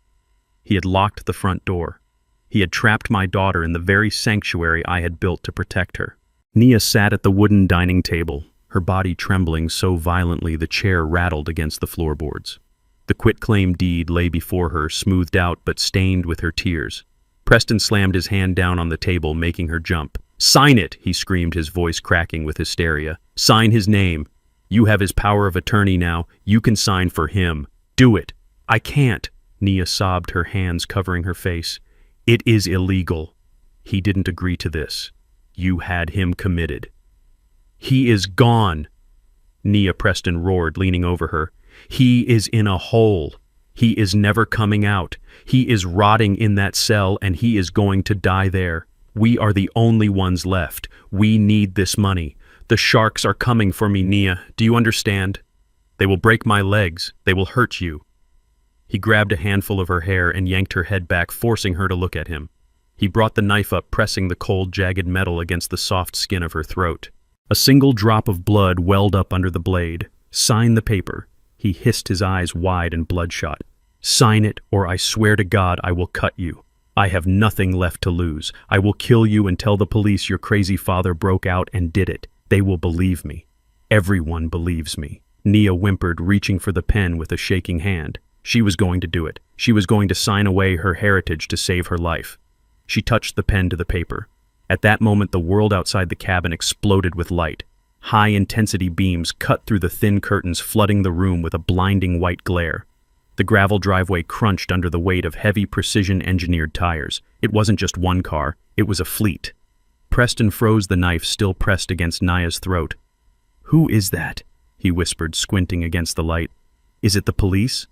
He had locked the front door. He had trapped my daughter in the very sanctuary I had built to protect her. Nia sat at the wooden dining table, her body trembling so violently the chair rattled against the floorboards. The quitclaim deed lay before her, smoothed out but stained with her tears. Preston slammed his hand down on the table, making her jump. "Sign it!" he screamed, his voice cracking with hysteria. "Sign his name. You have his power of attorney now. You can sign for him. Do it." "I can't," Nia sobbed, her hands covering her face. "It is illegal. He didn't agree to this. You had him committed." "He is gone," Nia Preston roared, leaning over her. "He is in a hole. He is never coming out. He is rotting in that cell, and he is going to die there. We are the only ones left. We need this money. The sharks are coming for me, Nia. Do you understand? They will break my legs. They will hurt you. He grabbed a handful of her hair and yanked her head back, forcing her to look at him. He brought the knife up, pressing the cold, jagged metal against the soft skin of her throat. A single drop of blood welled up under the blade. Sign the paper. He hissed, his eyes wide and bloodshot. Sign it, or I swear to God I will cut you. I have nothing left to lose. I will kill you and tell the police your crazy father broke out and did it. They will believe me. Everyone believes me. Nia whimpered, reaching for the pen with a shaking hand. She was going to do it. She was going to sign away her heritage to save her life. She touched the pen to the paper. At that moment, the world outside the cabin exploded with light. High-intensity beams cut through the thin curtains, flooding the room with a blinding white glare. The gravel driveway crunched under the weight of heavy, precision-engineered tires. It wasn't just one car, it was a fleet. Preston froze, the knife still pressed against Nia's throat. "Who is that?" he whispered, squinting against the light. "Is it the police?"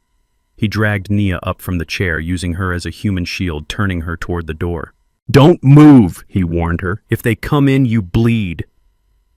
He dragged Nia up from the chair, using her as a human shield, turning her toward the door. "Don't move," he warned her. "If they come in, you bleed."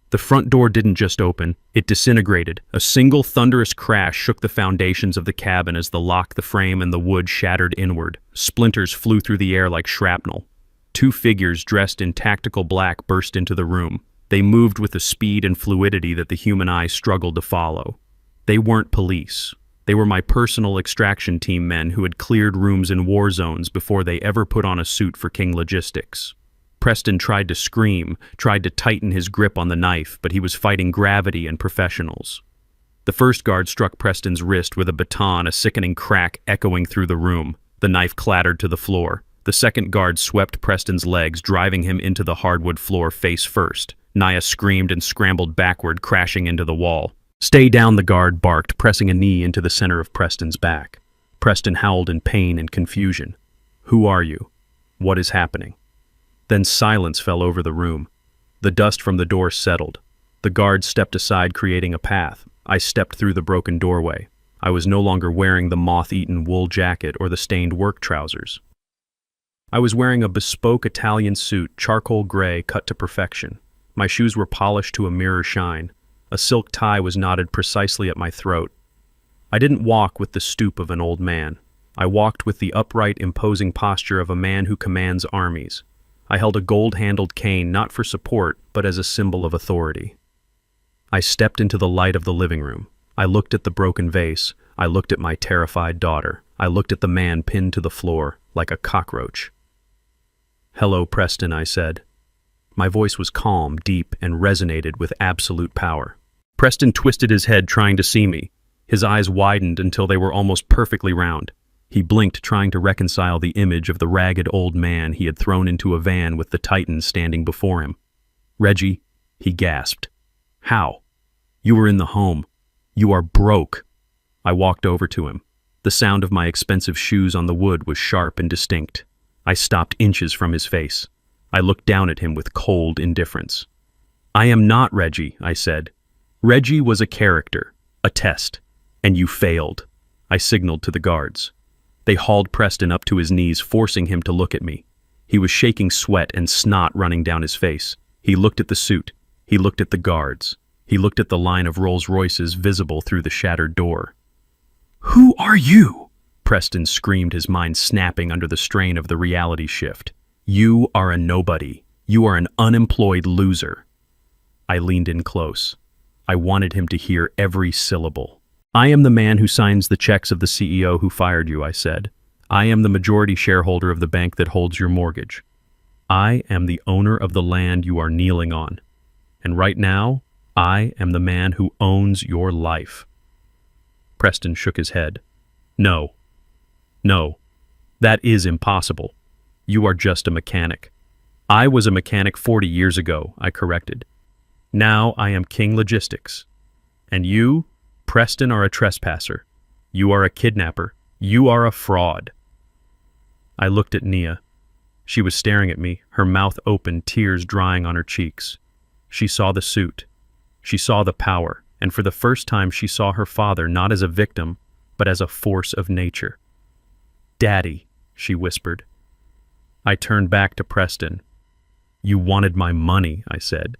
The front door didn't just open, it disintegrated. A single thunderous crash shook the foundations of the cabin as the lock, the frame, and the wood shattered inward. Splinters flew through the air like shrapnel. Two figures dressed in tactical black burst into the room. They moved with a speed and fluidity that the human eye struggled to follow. They weren't police. They were my personal extraction team men who had cleared rooms in war zones before they ever put on a suit for King Logistics. Preston tried to scream, tried to tighten his grip on the knife, but he was fighting gravity and professionals. The first guard struck Preston's wrist with a baton, a sickening crack echoing through the room. The knife clattered to the floor. The second guard swept Preston's legs, driving him into the hardwood floor face first. Nia screamed and scrambled backward, crashing into the wall. "Stay down," the guard barked, pressing a knee into the center of Preston's back. Preston howled in pain and confusion. "Who are you? What is happening?" Then silence fell over the room. The dust from the door settled. The guard stepped aside, creating a path. I stepped through the broken doorway. I was no longer wearing the moth-eaten wool jacket or the stained work trousers. I was wearing a bespoke Italian suit, charcoal gray, cut to perfection. My shoes were polished to a mirror shine. A silk tie was knotted precisely at my throat. I didn't walk with the stoop of an old man. I walked with the upright, imposing posture of a man who commands armies. I held a gold-handled cane not for support, but as a symbol of authority. I stepped into the light of the living room. I looked at the broken vase. I looked at my terrified daughter. I looked at the man pinned to the floor, like a cockroach. "Hello, Preston," I said. My voice was calm, deep, and resonated with absolute power. Preston twisted his head, trying to see me. His eyes widened until they were almost perfectly round. He blinked, trying to reconcile the image of the ragged old man he had thrown into a van with the Titan standing before him. "Reggie," he gasped. "How? You were in the home. You are broke." I walked over to him. The sound of my expensive shoes on the wood was sharp and distinct. I stopped inches from his face. I looked down at him with cold indifference. "I am not Reggie," I said. "Reggie was a character, a test, and you failed." I signaled to the guards. They hauled Preston up to his knees, forcing him to look at me. He was shaking, sweat and snot running down his face. He looked at the suit. He looked at the guards. He looked at the line of Rolls-Royces visible through the shattered door. "Who are you?" Preston screamed, his mind snapping under the strain of the reality shift. "You are a nobody. You are an unemployed loser." I leaned in close. I wanted him to hear every syllable. "I am the man who signs the checks of the CEO who fired you," I said. "I am the majority shareholder of the bank that holds your mortgage. I am the owner of the land you are kneeling on. And right now, I am the man who owns your life." Preston shook his head. No, that is impossible. You are just a mechanic." "I was a mechanic 40 years ago," I corrected. "Now I am King Logistics. And you, Preston, are a trespasser. You are a kidnapper. You are a fraud." I looked at Nia. She was staring at me, her mouth open, tears drying on her cheeks. She saw the suit. She saw the power, and for the first time she saw her father not as a victim, but as a force of nature. "Daddy," she whispered. I turned back to Preston. "You wanted my money," I said.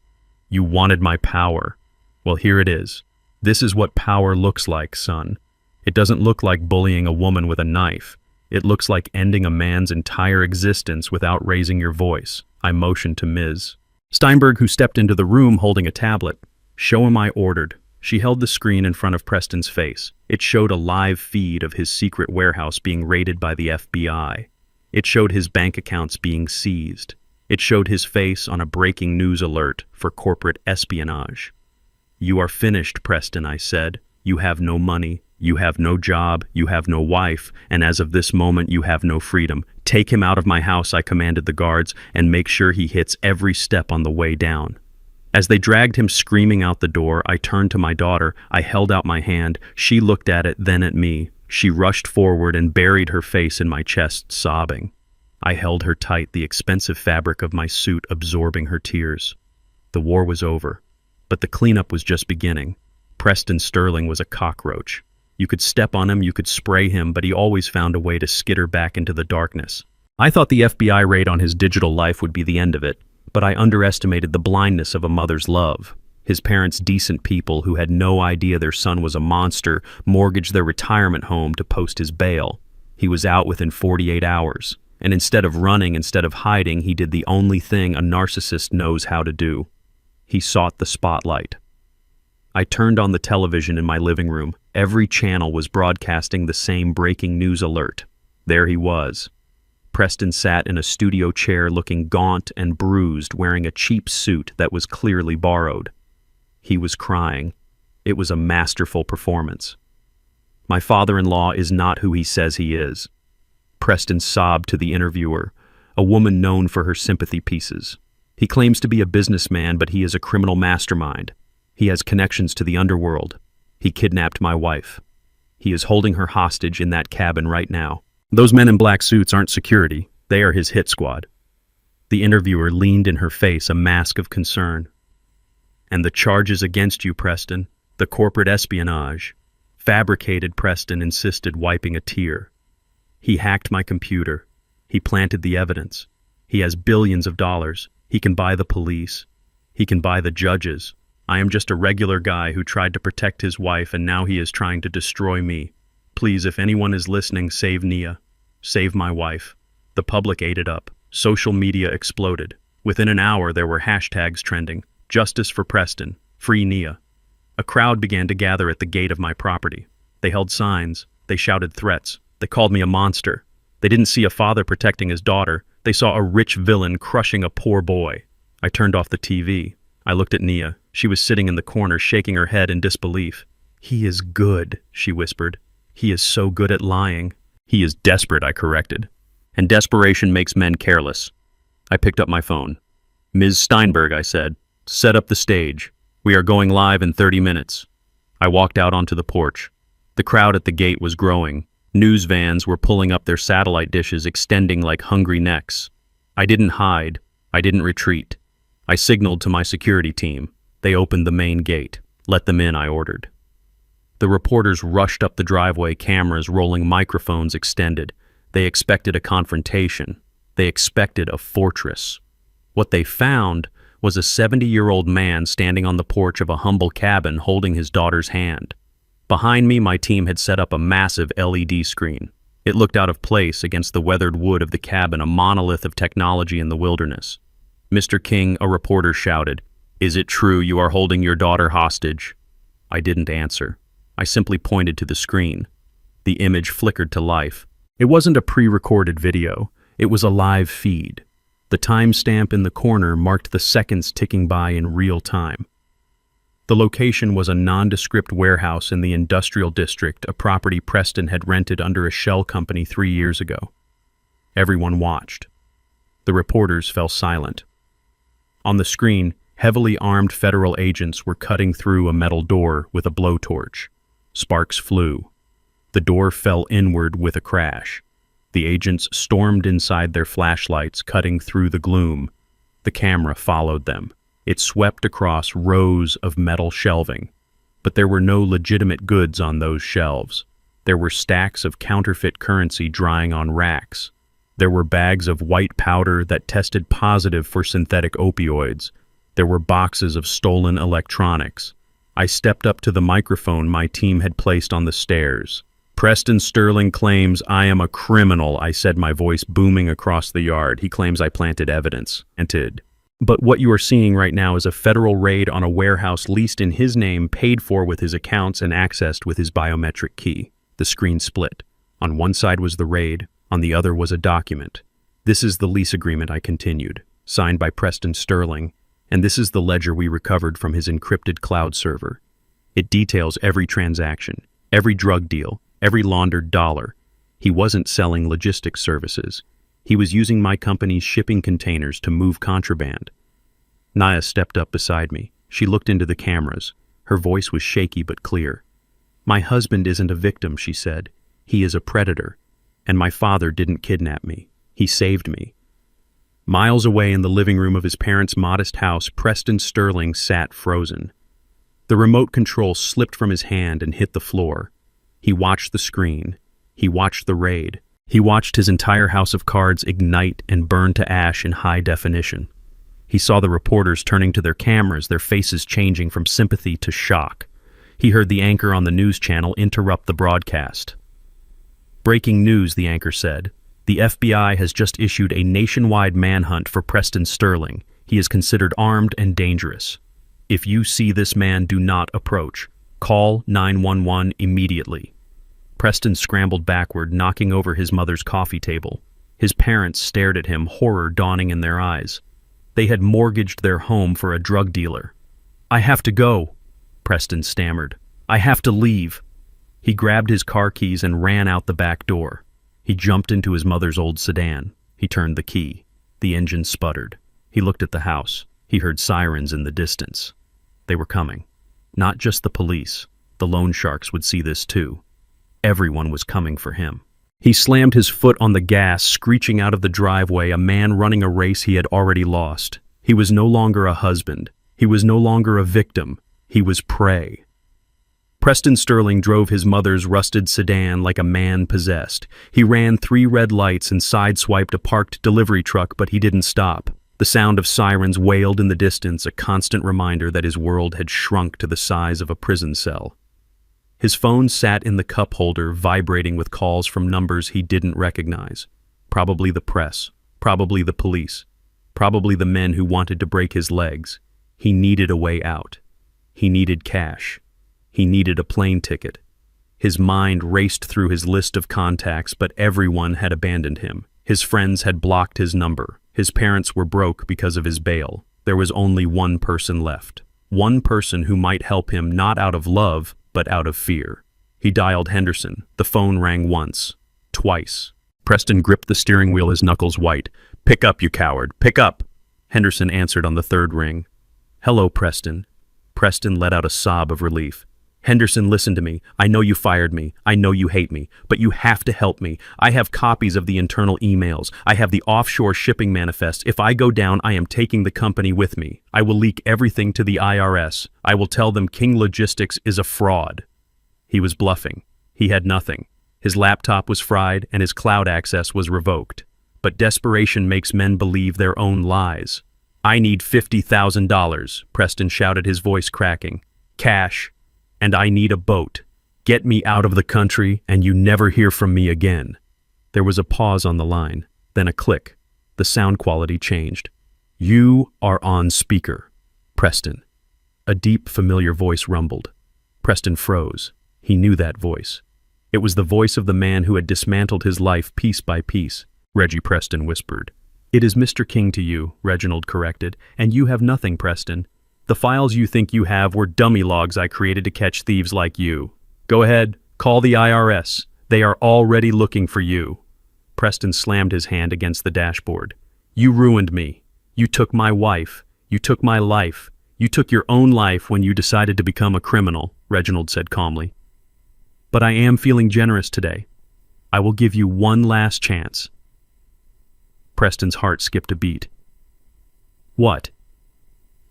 You wanted my power. Well, here it is. This is what power looks like, son. It doesn't look like bullying a woman with a knife. It looks like ending a man's entire existence without raising your voice. I motioned to Ms. Steinberg, who stepped into the room holding a tablet. Show him, I ordered. She held the screen in front of Preston's face. It showed a live feed of his secret warehouse being raided by the FBI. It showed his bank accounts being seized. It showed his face on a breaking news alert for corporate espionage. You are finished, Preston, I said. You have no money. You have no job, you have no wife, and as of this moment you have no freedom. Take him out of my house, I commanded the guards, and make sure he hits every step on the way down. As they dragged him screaming out the door, I turned to my daughter. I held out my hand. She looked at it, then at me. She rushed forward and buried her face in my chest, sobbing. I held her tight, the expensive fabric of my suit absorbing her tears. The war was over, but the cleanup was just beginning. Preston Sterling was a cockroach. You could step on him, you could spray him, but he always found a way to skitter back into the darkness. I thought the FBI raid on his digital life would be the end of it, but I underestimated the blindness of a mother's love. His parents, decent people who had no idea their son was a monster, mortgaged their retirement home to post his bail. He was out within 48 hours, and instead of running, instead of hiding, he did the only thing a narcissist knows how to do. He sought the spotlight. I turned on the television in my living room. Every channel was broadcasting the same breaking news alert. There he was. Preston sat in a studio chair looking gaunt and bruised, wearing a cheap suit that was clearly borrowed. He was crying. It was a masterful performance. My father-in-law is not who he says he is. Preston sobbed to the interviewer, a woman known for her sympathy pieces. He claims to be a businessman, but he is a criminal mastermind. He has connections to the underworld. He kidnapped my wife. He is holding her hostage in that cabin right now. Those men in black suits aren't security. They are his hit squad. The interviewer leaned in her face, a mask of concern. And the charges against you, Preston, the corporate espionage. Fabricated, Preston insisted, wiping a tear. He hacked my computer. He planted the evidence. He has billions of dollars. He can buy the police. He can buy the judges. I am just a regular guy who tried to protect his wife, and now he is trying to destroy me. Please, if anyone is listening, save Nia. Save my wife. The public ate it up. Social media exploded. Within an hour, there were hashtags trending. Justice for Preston. Free Nia. A crowd began to gather at the gate of my property. They held signs. They shouted threats. They called me a monster. They didn't see a father protecting his daughter. They saw a rich villain crushing a poor boy. I turned off the TV. I looked at Nia. She was sitting in the corner, shaking her head in disbelief. He is good, she whispered. He is so good at lying. He is desperate, I corrected. And desperation makes men careless. I picked up my phone. Ms. Steinberg, I said, set up the stage. We are going live in 30 minutes. I walked out onto the porch. The crowd at the gate was growing. News vans were pulling up their satellite dishes, extending like hungry necks. I didn't hide. I didn't retreat. I signaled to my security team. They opened the main gate. Let them in, I ordered. The reporters rushed up the driveway, cameras rolling, microphones extended. They expected a confrontation. They expected a fortress. What they found was a 70-year-old man standing on the porch of a humble cabin holding his daughter's hand. Behind me, my team had set up a massive LED screen. It looked out of place against the weathered wood of the cabin, a monolith of technology in the wilderness. Mr. King, a reporter shouted, "Is it true you are holding your daughter hostage?" I didn't answer. I simply pointed to the screen. The image flickered to life. It wasn't a pre-recorded video. It was a live feed. The timestamp in the corner marked the seconds ticking by in real time. The location was a nondescript warehouse in the industrial district, a property Preston had rented under a shell company 3 years ago. Everyone watched. The reporters fell silent. On the screen, heavily armed federal agents were cutting through a metal door with a blowtorch. Sparks flew. The door fell inward with a crash. The agents stormed inside their flashlights, cutting through the gloom. The camera followed them. It swept across rows of metal shelving. But there were no legitimate goods on those shelves. There were stacks of counterfeit currency drying on racks. There were bags of white powder that tested positive for synthetic opioids. There were boxes of stolen electronics. I stepped up to the microphone my team had placed on the stairs. "Preston Sterling claims I am a criminal," I said, my voice booming across the yard. "He claims I planted evidence." But what you are seeing right now is a federal raid on a warehouse leased in his name, paid for with his accounts, and accessed with his biometric key. The screen split. On one side was the raid, on the other was a document. "This is the lease agreement," I continued, "signed by Preston Sterling, and this is the ledger we recovered from his encrypted cloud server. It details every transaction, every drug deal, every laundered dollar. He wasn't selling logistics services. He was using my company's shipping containers to move contraband." Naya stepped up beside me. She looked into the cameras. Her voice was shaky but clear. "My husband isn't a victim," she said. "He is a predator. And my father didn't kidnap me. He saved me." Miles away in the living room of his parents' modest house, Preston Sterling sat frozen. The remote control slipped from his hand and hit the floor. He watched the screen. He watched the raid. He watched his entire house of cards ignite and burn to ash in high definition. He saw the reporters turning to their cameras, their faces changing from sympathy to shock. He heard the anchor on the news channel interrupt the broadcast. "Breaking news," the anchor said. "The FBI has just issued a nationwide manhunt for Preston Sterling. He is considered armed and dangerous. If you see this man, do not approach. Call 911 immediately." Preston scrambled backward, knocking over his mother's coffee table. His parents stared at him, horror dawning in their eyes. They had mortgaged their home for a drug dealer. "I have to go," Preston stammered. "I have to leave." He grabbed his car keys and ran out the back door. He jumped into his mother's old sedan. He turned the key. The engine sputtered. He looked at the house. He heard sirens in the distance. They were coming. Not just the police. The loan sharks would see this too. Everyone was coming for him. He slammed his foot on the gas, screeching out of the driveway, a man running a race he had already lost. He was no longer a husband. He was no longer a victim. He was prey. Preston Sterling drove his mother's rusted sedan like a man possessed. He ran 3 red lights and sideswiped a parked delivery truck, but he didn't stop. The sound of sirens wailed in the distance, a constant reminder that his world had shrunk to the size of a prison cell. His phone sat in the cup holder, vibrating with calls from numbers he didn't recognize. Probably the press, probably the police, probably the men who wanted to break his legs. He needed a way out. He needed cash. He needed a plane ticket. His mind raced through his list of contacts, but everyone had abandoned him. His friends had blocked his number. His parents were broke because of his bail. There was only one person left. One person who might help him, not out of love, but out of fear. He dialed Henderson. The phone rang once, twice. Preston gripped the steering wheel, his knuckles white. "Pick up, you coward, pick up!" Henderson answered on the 3rd ring. "Hello, Preston." Preston let out a sob of relief. "Henderson, listen to me. I know you fired me. I know you hate me. But you have to help me. I have copies of the internal emails. I have the offshore shipping manifest. If I go down, I am taking the company with me. I will leak everything to the IRS. I will tell them King Logistics is a fraud." He was bluffing. He had nothing. His laptop was fried and his cloud access was revoked. But desperation makes men believe their own lies. "I need $50,000, Preston shouted, his voice cracking. "Cash. And I need a boat. Get me out of the country and you never hear from me again." There was a pause on the line, then a click. The sound quality changed. "You are on speaker, Preston." A deep, familiar voice rumbled. Preston froze. He knew that voice. It was the voice of the man who had dismantled his life piece by piece. Reggie Preston whispered. "It is Mr. King to you," Reginald corrected, "and you have nothing, Preston. The files you think you have were dummy logs I created to catch thieves like you. Go ahead, call the IRS. They are already looking for you." Preston slammed his hand against the dashboard. "You ruined me. You took my wife. You took my life. You took your own life when you decided to become a criminal," Reginald said calmly. "But I am feeling generous today. I will give you one last chance." Preston's heart skipped a beat. "What?"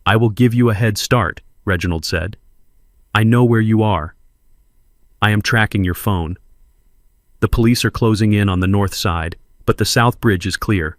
"I will give you a head start," Reginald said. "I know where you are. I am tracking your phone. The police are closing in on the north side, but the south bridge is clear.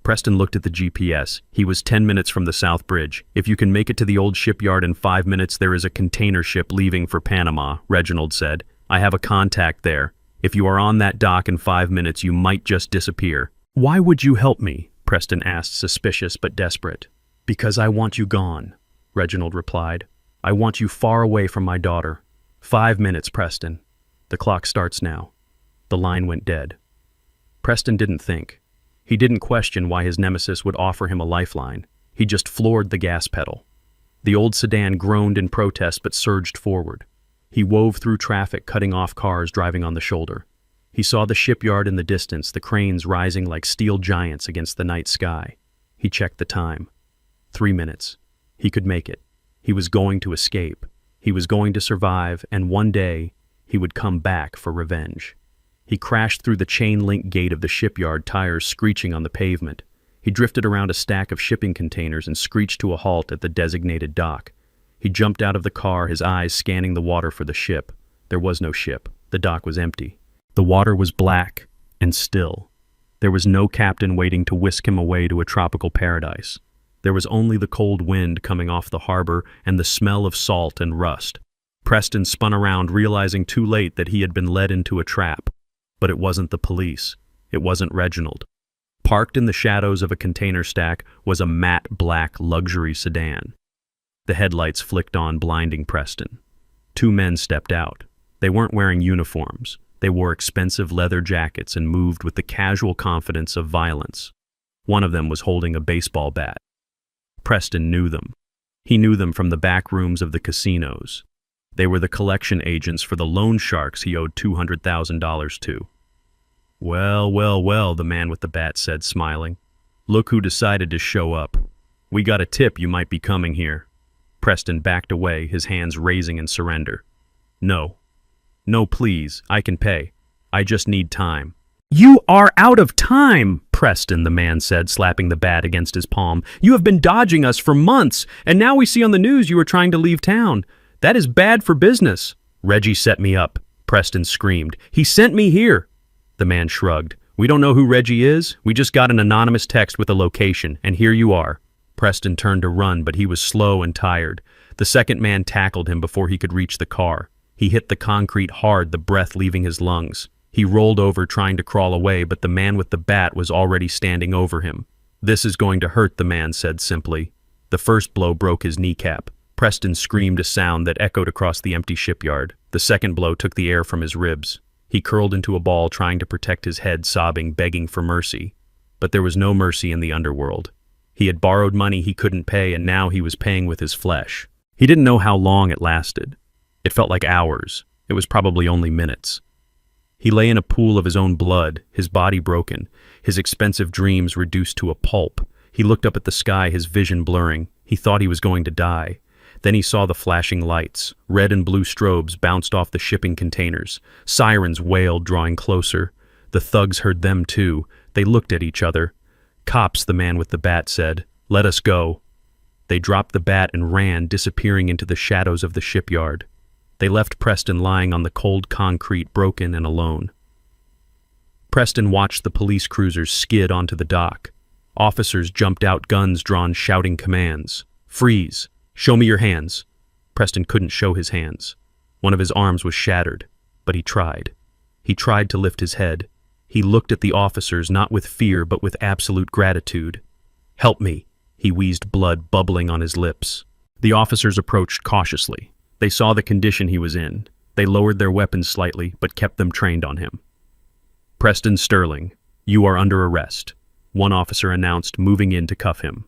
Preston looked at the GPS. He was 10 minutes from the South Bridge. If you can make it to the old shipyard in 5 minutes, there is a container ship leaving for Panama, Reginald said. I have a contact there. If you are on that dock in 5 minutes, you might just disappear. Why would you help me? Preston asked, suspicious but desperate. Because I want you gone, Reginald replied. I want you far away from my daughter. 5 minutes, Preston. The clock starts now. The line went dead. Preston didn't think. He didn't question why his nemesis would offer him a lifeline. He just floored the gas pedal. The old sedan groaned in protest but surged forward. He wove through traffic, cutting off cars driving on the shoulder. He saw the shipyard in the distance, the cranes rising like steel giants against the night sky. He checked the time. 3 minutes. He could make it. He was going to escape. He was going to survive, and one day, he would come back for revenge. He crashed through the chain-link gate of the shipyard, tires screeching on the pavement. He drifted around a stack of shipping containers and screeched to a halt at the designated dock. He jumped out of the car, his eyes scanning the water for the ship. There was no ship. The dock was empty. The water was black and still. There was no captain waiting to whisk him away to a tropical paradise. There was only the cold wind coming off the harbor and the smell of salt and rust. Preston spun around, realizing too late that he had been led into a trap. But it wasn't the police. It wasn't Reginald. Parked in the shadows of a container stack was a matte black luxury sedan. The headlights flicked on, blinding Preston. 2 men stepped out. They weren't wearing uniforms. They wore expensive leather jackets and moved with the casual confidence of violence. One of them was holding a baseball bat. Preston knew them. He knew them from the back rooms of the casinos. They were the collection agents for the loan sharks he owed $200,000 to. Well, well, well, the man with the bat said, smiling. Look who decided to show up. We got a tip you might be coming here. Preston backed away, his hands raising in surrender. No. No, please, I can pay. I just need time. You are out of time, Preston, the man said, slapping the bat against his palm. You have been dodging us for months, and now we see on the news you are trying to leave town. That is bad for business. Reggie set me up, Preston screamed. He sent me here. The man shrugged. We don't know who Reggie is. We just got an anonymous text with a location, and here you are. Preston turned to run, but he was slow and tired. The second man tackled him before he could reach the car. He hit the concrete hard, the breath leaving his lungs. He rolled over, trying to crawl away, but the man with the bat was already standing over him. This is going to hurt, the man said simply. The first blow broke his kneecap. Preston screamed a sound that echoed across the empty shipyard. The second blow took the air from his ribs. He curled into a ball, trying to protect his head, sobbing, begging for mercy. But there was no mercy in the underworld. He had borrowed money he couldn't pay, and now he was paying with his flesh. He didn't know how long it lasted. It felt like hours. It was probably only minutes. He lay in a pool of his own blood, his body broken, his expensive dreams reduced to a pulp. He looked up at the sky, his vision blurring. He thought he was going to die. Then he saw the flashing lights. Red and blue strobes bounced off the shipping containers. Sirens wailed, drawing closer. The thugs heard them too. They looked at each other. Cops, the man with the bat said. Let us go. They dropped the bat and ran, disappearing into the shadows of the shipyard. They left Preston lying on the cold concrete, broken and alone. Preston watched the police cruisers skid onto the dock. Officers jumped out, guns drawn, shouting commands. Freeze! Show me your hands. Preston couldn't show his hands. One of his arms was shattered, but he tried. He tried to lift his head. He looked at the officers, not with fear, but with absolute gratitude. Help me, he wheezed, blood bubbling on his lips. The officers approached cautiously. They saw the condition he was in. They lowered their weapons slightly, but kept them trained on him. Preston Sterling, you are under arrest, one officer announced, moving in to cuff him.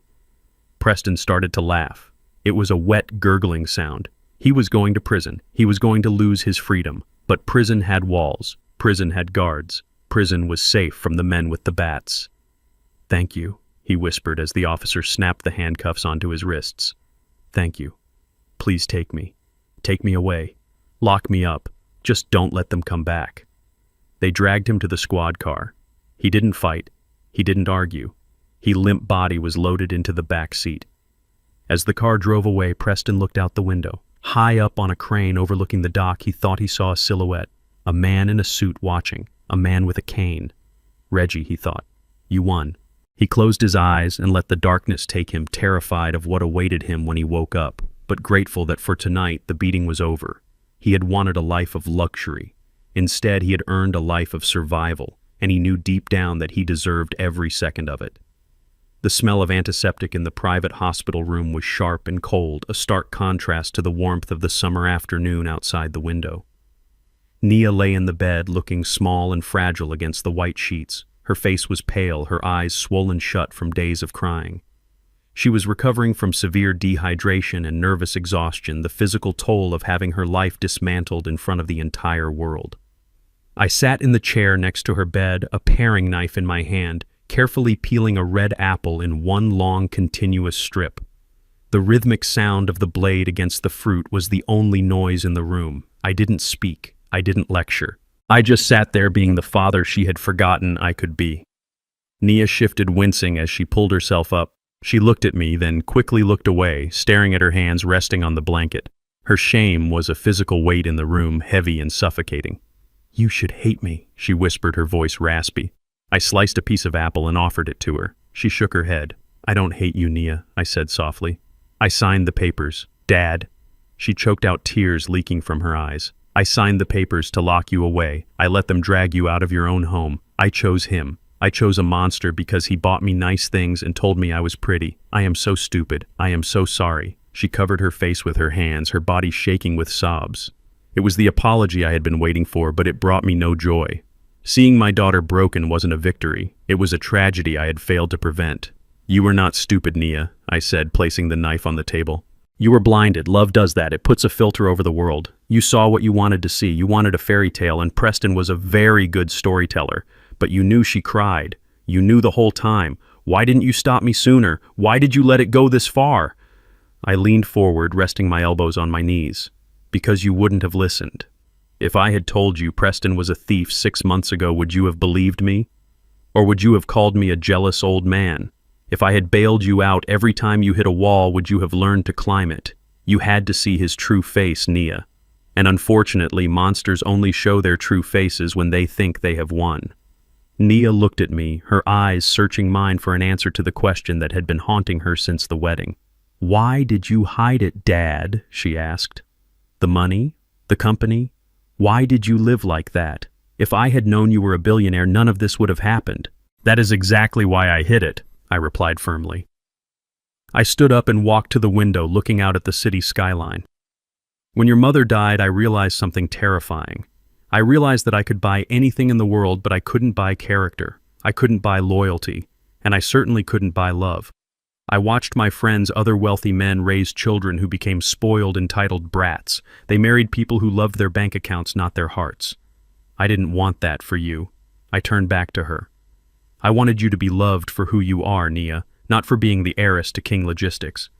Preston started to laugh. It was a wet, gurgling sound. He was going to prison. He was going to lose his freedom. But prison had walls. Prison had guards. Prison was safe from the men with the bats. Thank you, he whispered as the officer snapped the handcuffs onto his wrists. Thank you. Please take me. Take me away. Lock me up. Just don't let them come back. They dragged him to the squad car. He didn't fight. He didn't argue. His limp body was loaded into the back seat. As the car drove away, Preston looked out the window. High up on a crane overlooking the dock, he thought he saw a silhouette. A man in a suit watching. A man with a cane. Reggie, he thought. You won. He closed his eyes and let the darkness take him, terrified of what awaited him when he woke up, but grateful that for tonight the beating was over. He had wanted a life of luxury. Instead, he had earned a life of survival, and he knew deep down that he deserved every second of it. The smell of antiseptic in the private hospital room was sharp and cold, a stark contrast to the warmth of the summer afternoon outside the window. Nia lay in the bed, looking small and fragile against the white sheets. Her face was pale, her eyes swollen shut from days of crying. She was recovering from severe dehydration and nervous exhaustion, the physical toll of having her life dismantled in front of the entire world. I sat in the chair next to her bed, a paring knife in my hand, carefully peeling a red apple in one long, continuous strip. The rhythmic sound of the blade against the fruit was the only noise in the room. I didn't speak. I didn't lecture. I just sat there being the father she had forgotten I could be. Nia shifted, wincing as she pulled herself up. She looked at me, then quickly looked away, staring at her hands resting on the blanket. Her shame was a physical weight in the room, heavy and suffocating. "You should hate me," she whispered, her voice raspy. I sliced a piece of apple and offered it to her. She shook her head. "I don't hate you, Nia," I said softly. "I signed the papers. Dad." She choked out, tears leaking from her eyes. "I signed the papers to lock you away. I let them drag you out of your own home. I chose him. I chose a monster because he bought me nice things and told me I was pretty. I am so stupid. I am so sorry." She covered her face with her hands, her body shaking with sobs. It was the apology I had been waiting for, but it brought me no joy. Seeing my daughter broken wasn't a victory. It was a tragedy I had failed to prevent. "You were not stupid, Nia," I said, placing the knife on the table. "You were blinded. Love does that. It puts a filter over the world. You saw what you wanted to see. You wanted a fairy tale, and Preston was a very good storyteller. But you knew she cried. You knew the whole time. Why didn't you stop me sooner? Why did you let it go this far?" I leaned forward, resting my elbows on my knees. "Because you wouldn't have listened. If I had told you Preston was a thief 6 months ago, would you have believed me? Or would you have called me a jealous old man? If I had bailed you out every time you hit a wall, would you have learned to climb it? You had to see his true face, Nia. And unfortunately, monsters only show their true faces when they think they have won." Nia looked at me, her eyes searching mine for an answer to the question that had been haunting her since the wedding. "Why did you hide it, Dad?" she asked. "The money? The company? Why did you live like that? If I had known you were a billionaire, none of this would have happened." "That is exactly why I hid it," I replied firmly. I stood up and walked to the window, looking out at the city skyline. "When your mother died, I realized something terrifying. I realized that I could buy anything in the world, but I couldn't buy character. I couldn't buy loyalty, and I certainly couldn't buy love. I watched my friends, other wealthy men, raise children who became spoiled, entitled brats. They married people who loved their bank accounts, not their hearts. I didn't want that for you." I turned back to her. "I wanted you to be loved for who you are, Nia, not for being the heiress to King Logistics.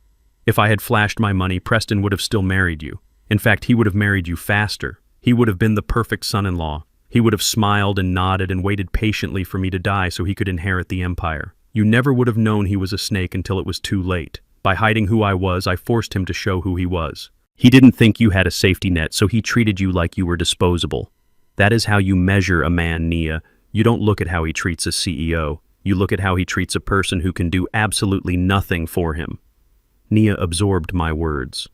If I had flashed my money, Preston would have still married you. In fact, he would have married you faster. He would have been the perfect son-in-law. He would have smiled and nodded and waited patiently for me to die so he could inherit the empire. You never would have known he was a snake until it was too late. By hiding who I was, I forced him to show who he was. He didn't think you had a safety net, so he treated you like you were disposable. That is how you measure a man, Nia. You don't look at how he treats a CEO. You look at how he treats a person who can do absolutely nothing for him." Nia absorbed my words.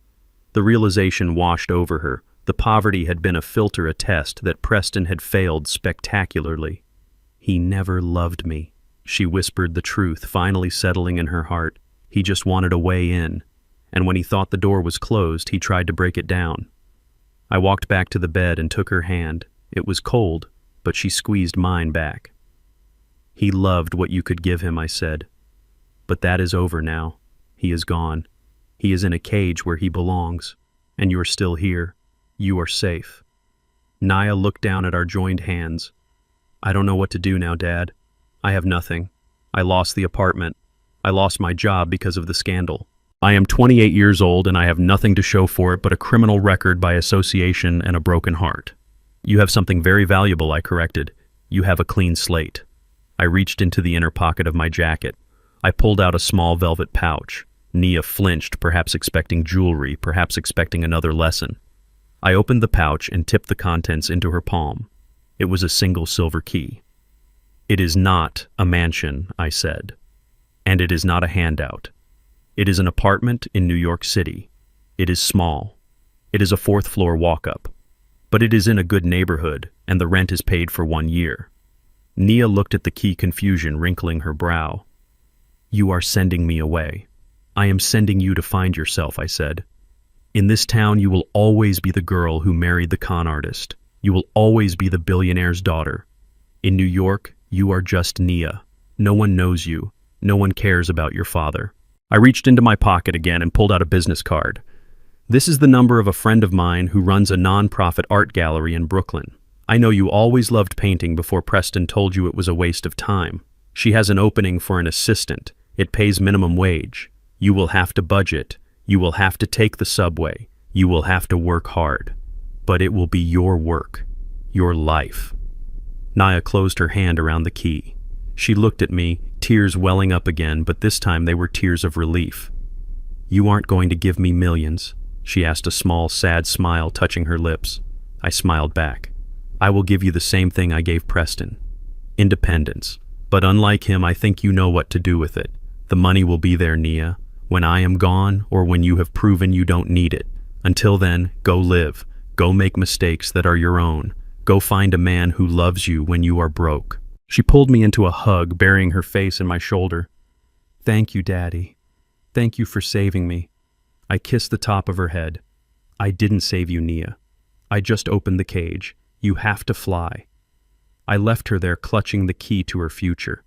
The realization washed over her. The poverty had been a filter, a test that Preston had failed spectacularly. "He never loved me," she whispered, the truth finally settling in her heart. "He just wanted a way in. And when he thought the door was closed, he tried to break it down." I walked back to the bed and took her hand. It was cold, but she squeezed mine back. "He loved what you could give him," I said. "But that is over now. He is gone. He is in a cage where he belongs. And you're still here. You are safe." Nia looked down at our joined hands. "I don't know what to do now, Dad. I have nothing. I lost the apartment. I lost my job because of the scandal. I am 28 years old and I have nothing to show for it but a criminal record by association and a broken heart." "You have something very valuable," I corrected. "You have a clean slate." I reached into the inner pocket of my jacket. I pulled out a small velvet pouch. Nia flinched, perhaps expecting jewelry, perhaps expecting another lesson. I opened the pouch and tipped the contents into her palm. It was a single silver key. "It is not a mansion," I said. And it is not a handout. It is an apartment in New York City. It is small. It is a fourth-floor walk-up. But it is in a good neighborhood, and the rent is paid for 1 year. Nia looked at the key, confusion wrinkling her brow. You are sending me away. I am sending you to find yourself, I said. In this town, you will always be the girl who married the con artist. You will always be the billionaire's daughter. In New York, you are just Nia. No one knows you. No one cares about your father. I reached into my pocket again and pulled out a business card. This is the number of a friend of mine who runs a non-profit art gallery in Brooklyn. I know you always loved painting before Preston told you it was a waste of time. She has an opening for an assistant. It pays minimum wage. You will have to budget. You will have to take the subway. You will have to work hard. But it will be your work. Your life. Nia closed her hand around the key. She looked at me, tears welling up again, but this time they were tears of relief. You aren't going to give me millions, she asked, a small, sad smile touching her lips. I smiled back. I will give you the same thing I gave Preston. Independence. But unlike him, I think you know what to do with it. The money will be there, Nia, when I am gone or when you have proven you don't need it. Until then, go live. Go make mistakes that are your own. Go find a man who loves you when you are broke. She pulled me into a hug, burying her face in my shoulder. Thank you, Daddy. Thank you for saving me. I kissed the top of her head. I didn't save you, Nia. I just opened the cage. You have to fly. I left her there, clutching the key to her future.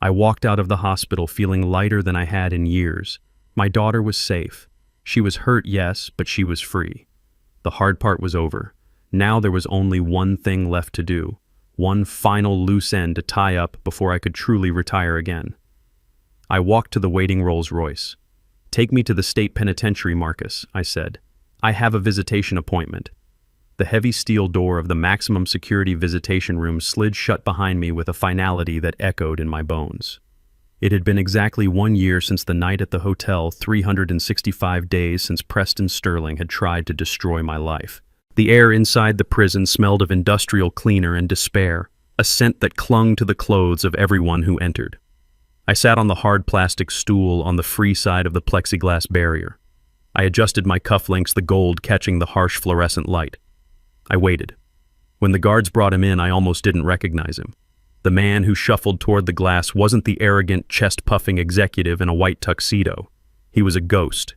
I walked out of the hospital feeling lighter than I had in years. My daughter was safe. She was hurt, yes, but she was free. The hard part was over. Now there was only one thing left to do. One final loose end to tie up before I could truly retire again. I walked to the waiting Rolls-Royce. Take me to the state penitentiary, Marcus, I said. I have a visitation appointment. The heavy steel door of the maximum security visitation room slid shut behind me with a finality that echoed in my bones. It had been exactly 1 year since the night at the hotel, 365 days since Preston Sterling had tried to destroy my life. The air inside the prison smelled of industrial cleaner and despair, a scent that clung to the clothes of everyone who entered. I sat on the hard plastic stool on the free side of the plexiglass barrier. I adjusted my cufflinks, the gold catching the harsh fluorescent light. I waited. When the guards brought him in, I almost didn't recognize him. The man who shuffled toward the glass wasn't the arrogant, chest-puffing executive in a white tuxedo. He was a ghost.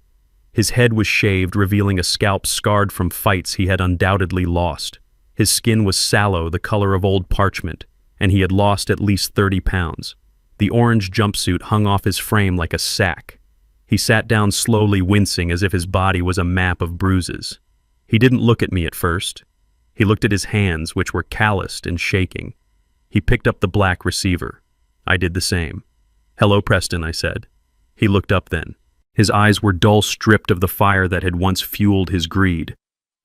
His head was shaved, revealing a scalp scarred from fights he had undoubtedly lost. His skin was sallow, the color of old parchment, and he had lost at least 30 pounds. The orange jumpsuit hung off his frame like a sack. He sat down slowly, wincing as if his body was a map of bruises. He didn't look at me at first. He looked at his hands, which were calloused and shaking. He picked up the black receiver. I did the same. "Hello, Preston," I said. He looked up then. His eyes were dull, stripped of the fire that had once fueled his greed.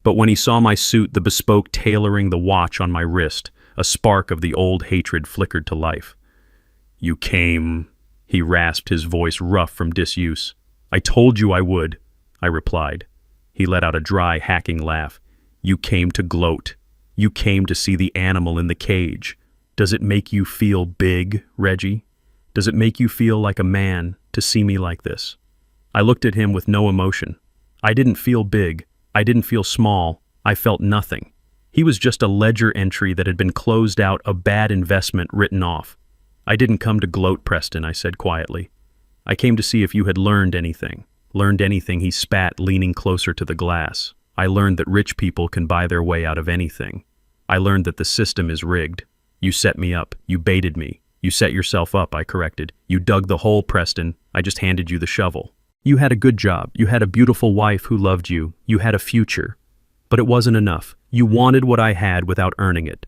But when he saw my suit, the bespoke tailoring, the watch on my wrist, a spark of the old hatred flickered to life. "You came," he rasped, his voice rough from disuse. "I told you I would," I replied. He let out a dry, hacking laugh. "You came to gloat. You came to see the animal in the cage. Does it make you feel big, Reggie? Does it make you feel like a man to see me like this?" I looked at him with no emotion. I didn't feel big. I didn't feel small. I felt nothing. He was just a ledger entry that had been closed out, a bad investment written off. "I didn't come to gloat, Preston," I said quietly. "I came to see if you had learned anything." "Learned anything," he spat, leaning closer to the glass. "I learned that rich people can buy their way out of anything. I learned that the system is rigged. You set me up. You baited me. You set yourself up," I corrected. "You dug the hole, Preston. I just handed you the shovel. You had a good job. You had a beautiful wife who loved you. You had a future. But it wasn't enough. You wanted what I had without earning it."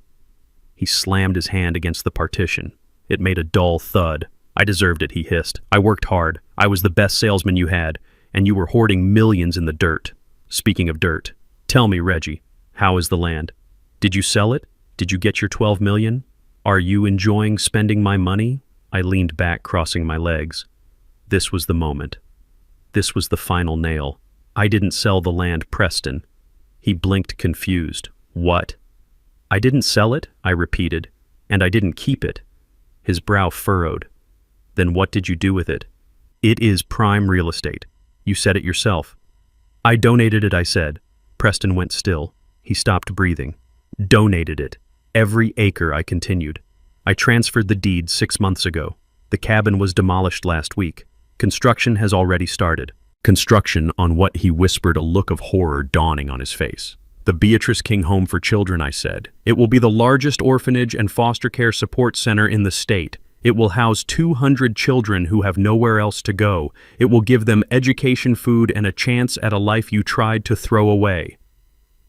He slammed his hand against the partition. It made a dull thud. "I deserved it," he hissed. "I worked hard. I was the best salesman you had, and you were hoarding millions in the dirt. Speaking of dirt, tell me, Reggie, how is the land? Did you sell it? Did you get your 12 million? Are you enjoying spending my money?" I leaned back, crossing my legs. This was the moment. This was the final nail. "I didn't sell the land, Preston." He blinked, confused. "What?" "I didn't sell it," I repeated, "and I didn't keep it." His brow furrowed. "Then what did you do with it?" It is prime real estate. You said it yourself. I donated it, I said. Preston went still. He stopped breathing. Donated it. Every acre, I continued. I transferred the deed 6 months ago. The cabin was demolished last week. Construction has already started. Construction on what he whispered, a look of horror dawning on his face. The Beatrice King Home for Children, I said. It will be the largest orphanage and foster care support center in the state. It will house 200 children who have nowhere else to go. It will give them education, food, and a chance at a life you tried to throw away.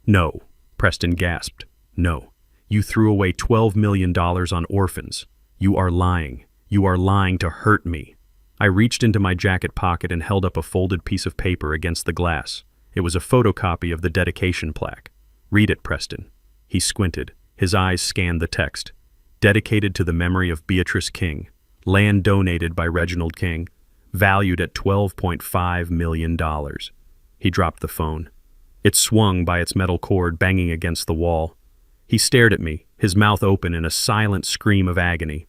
No, Preston gasped. No. You threw away $12 million on orphans. You are lying. You are lying to hurt me. I reached into my jacket pocket and held up a folded piece of paper against the glass. It was a photocopy of the dedication plaque. Read it, Preston. He squinted. His eyes scanned the text. Dedicated to the memory of Beatrice King. Land donated by Reginald King. Valued at $12.5 million. He dropped the phone. It swung by its metal cord, banging against the wall. He stared at me, his mouth open in a silent scream of agony.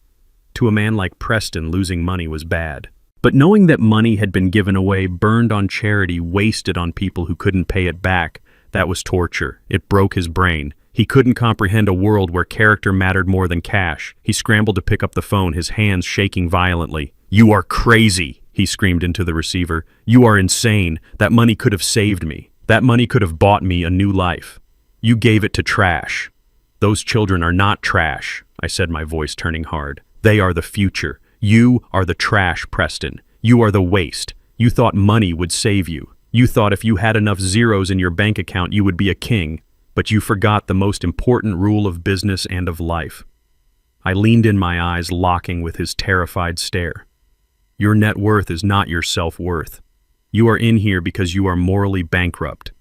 To a man like Preston, losing money was bad. But knowing that money had been given away, burned on charity, wasted on people who couldn't pay it back, that was torture. It broke his brain. He couldn't comprehend a world where character mattered more than cash. He scrambled to pick up the phone, his hands shaking violently. "You are crazy," he screamed into the receiver. "You are insane. That money could have saved me. That money could have bought me a new life. You gave it to trash." "Those children are not trash," I said, my voice turning hard. "They are the future. You are the trash, Preston. You are the waste. You thought money would save you. You thought if you had enough zeros in your bank account you would be a king. But you forgot the most important rule of business and of life." I leaned in, my eyes locking with his terrified stare. "Your net worth is not your self-worth. You are in here because you are morally bankrupt.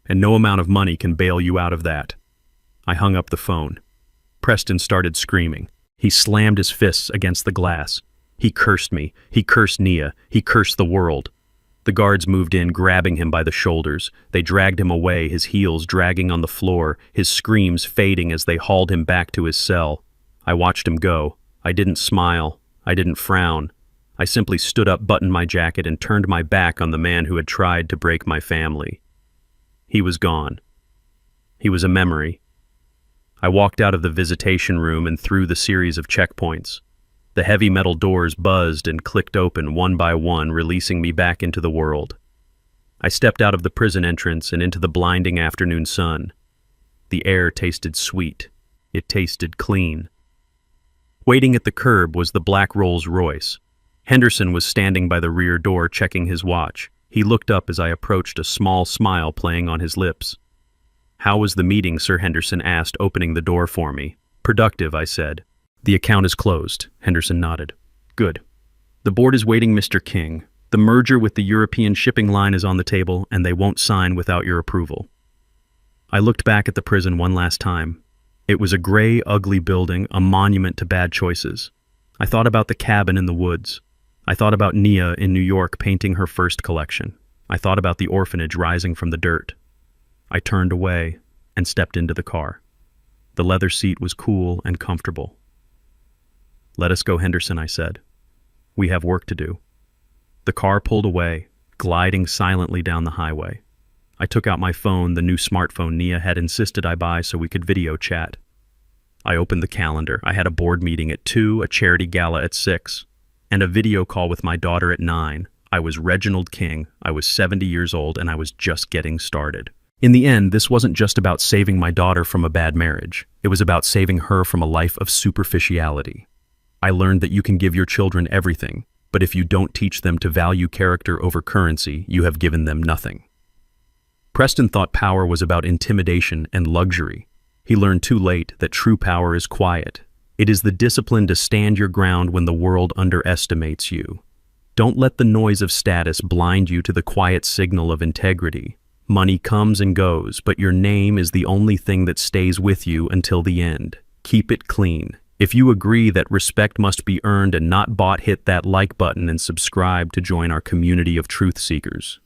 And no amount of money can bail you out of that." I hung up the phone. Preston started screaming. He slammed his fists against the glass. He cursed me. He cursed Nia. He cursed the world. The guards moved in, grabbing him by the shoulders. They dragged him away, his heels dragging on the floor, his screams fading as they hauled him back to his cell. I watched him go. I didn't smile. I didn't frown. I simply stood up, buttoned my jacket, and turned my back on the man who had tried to break my family. He was gone. He was a memory. I walked out of the visitation room and through the series of checkpoints. The heavy metal doors buzzed and clicked open one by one, releasing me back into the world. I stepped out of the prison entrance and into the blinding afternoon sun. The air tasted sweet. It tasted clean. Waiting at the curb was the black Rolls-Royce. Henderson was standing by the rear door checking his watch. He looked up as I approached, a small smile playing on his lips. "How was the meeting?" Sir Henderson asked, opening the door for me. "Productive," I said. "The account is closed," Henderson nodded. "Good. The board is waiting, Mr. King. The merger with the European shipping line is on the table, and they won't sign without your approval." I looked back at the prison one last time. It was a gray, ugly building, a monument to bad choices. I thought about the cabin in the woods. I thought about Nia in New York painting her first collection. I thought about the orphanage rising from the dirt. I turned away and stepped into the car. The leather seat was cool and comfortable. "Let us go, Henderson," I said. "We have work to do." The car pulled away, gliding silently down the highway. I took out my phone, the new smartphone Nia had insisted I buy so we could video chat. I opened the calendar. I had a board meeting at 2, a charity gala at 6, and a video call with my daughter at 9. I was Reginald King, I was 70 years old, and I was just getting started. In the end, this wasn't just about saving my daughter from a bad marriage. It was about saving her from a life of superficiality. I learned that you can give your children everything, but if you don't teach them to value character over currency, you have given them nothing. Preston thought power was about intimidation and luxury. He learned too late that true power is quiet. It is the discipline to stand your ground when the world underestimates you. Don't let the noise of status blind you to the quiet signal of integrity. Money comes and goes, but your name is the only thing that stays with you until the end. Keep it clean. If you agree that respect must be earned and not bought, hit that like button and subscribe to join our community of truth seekers.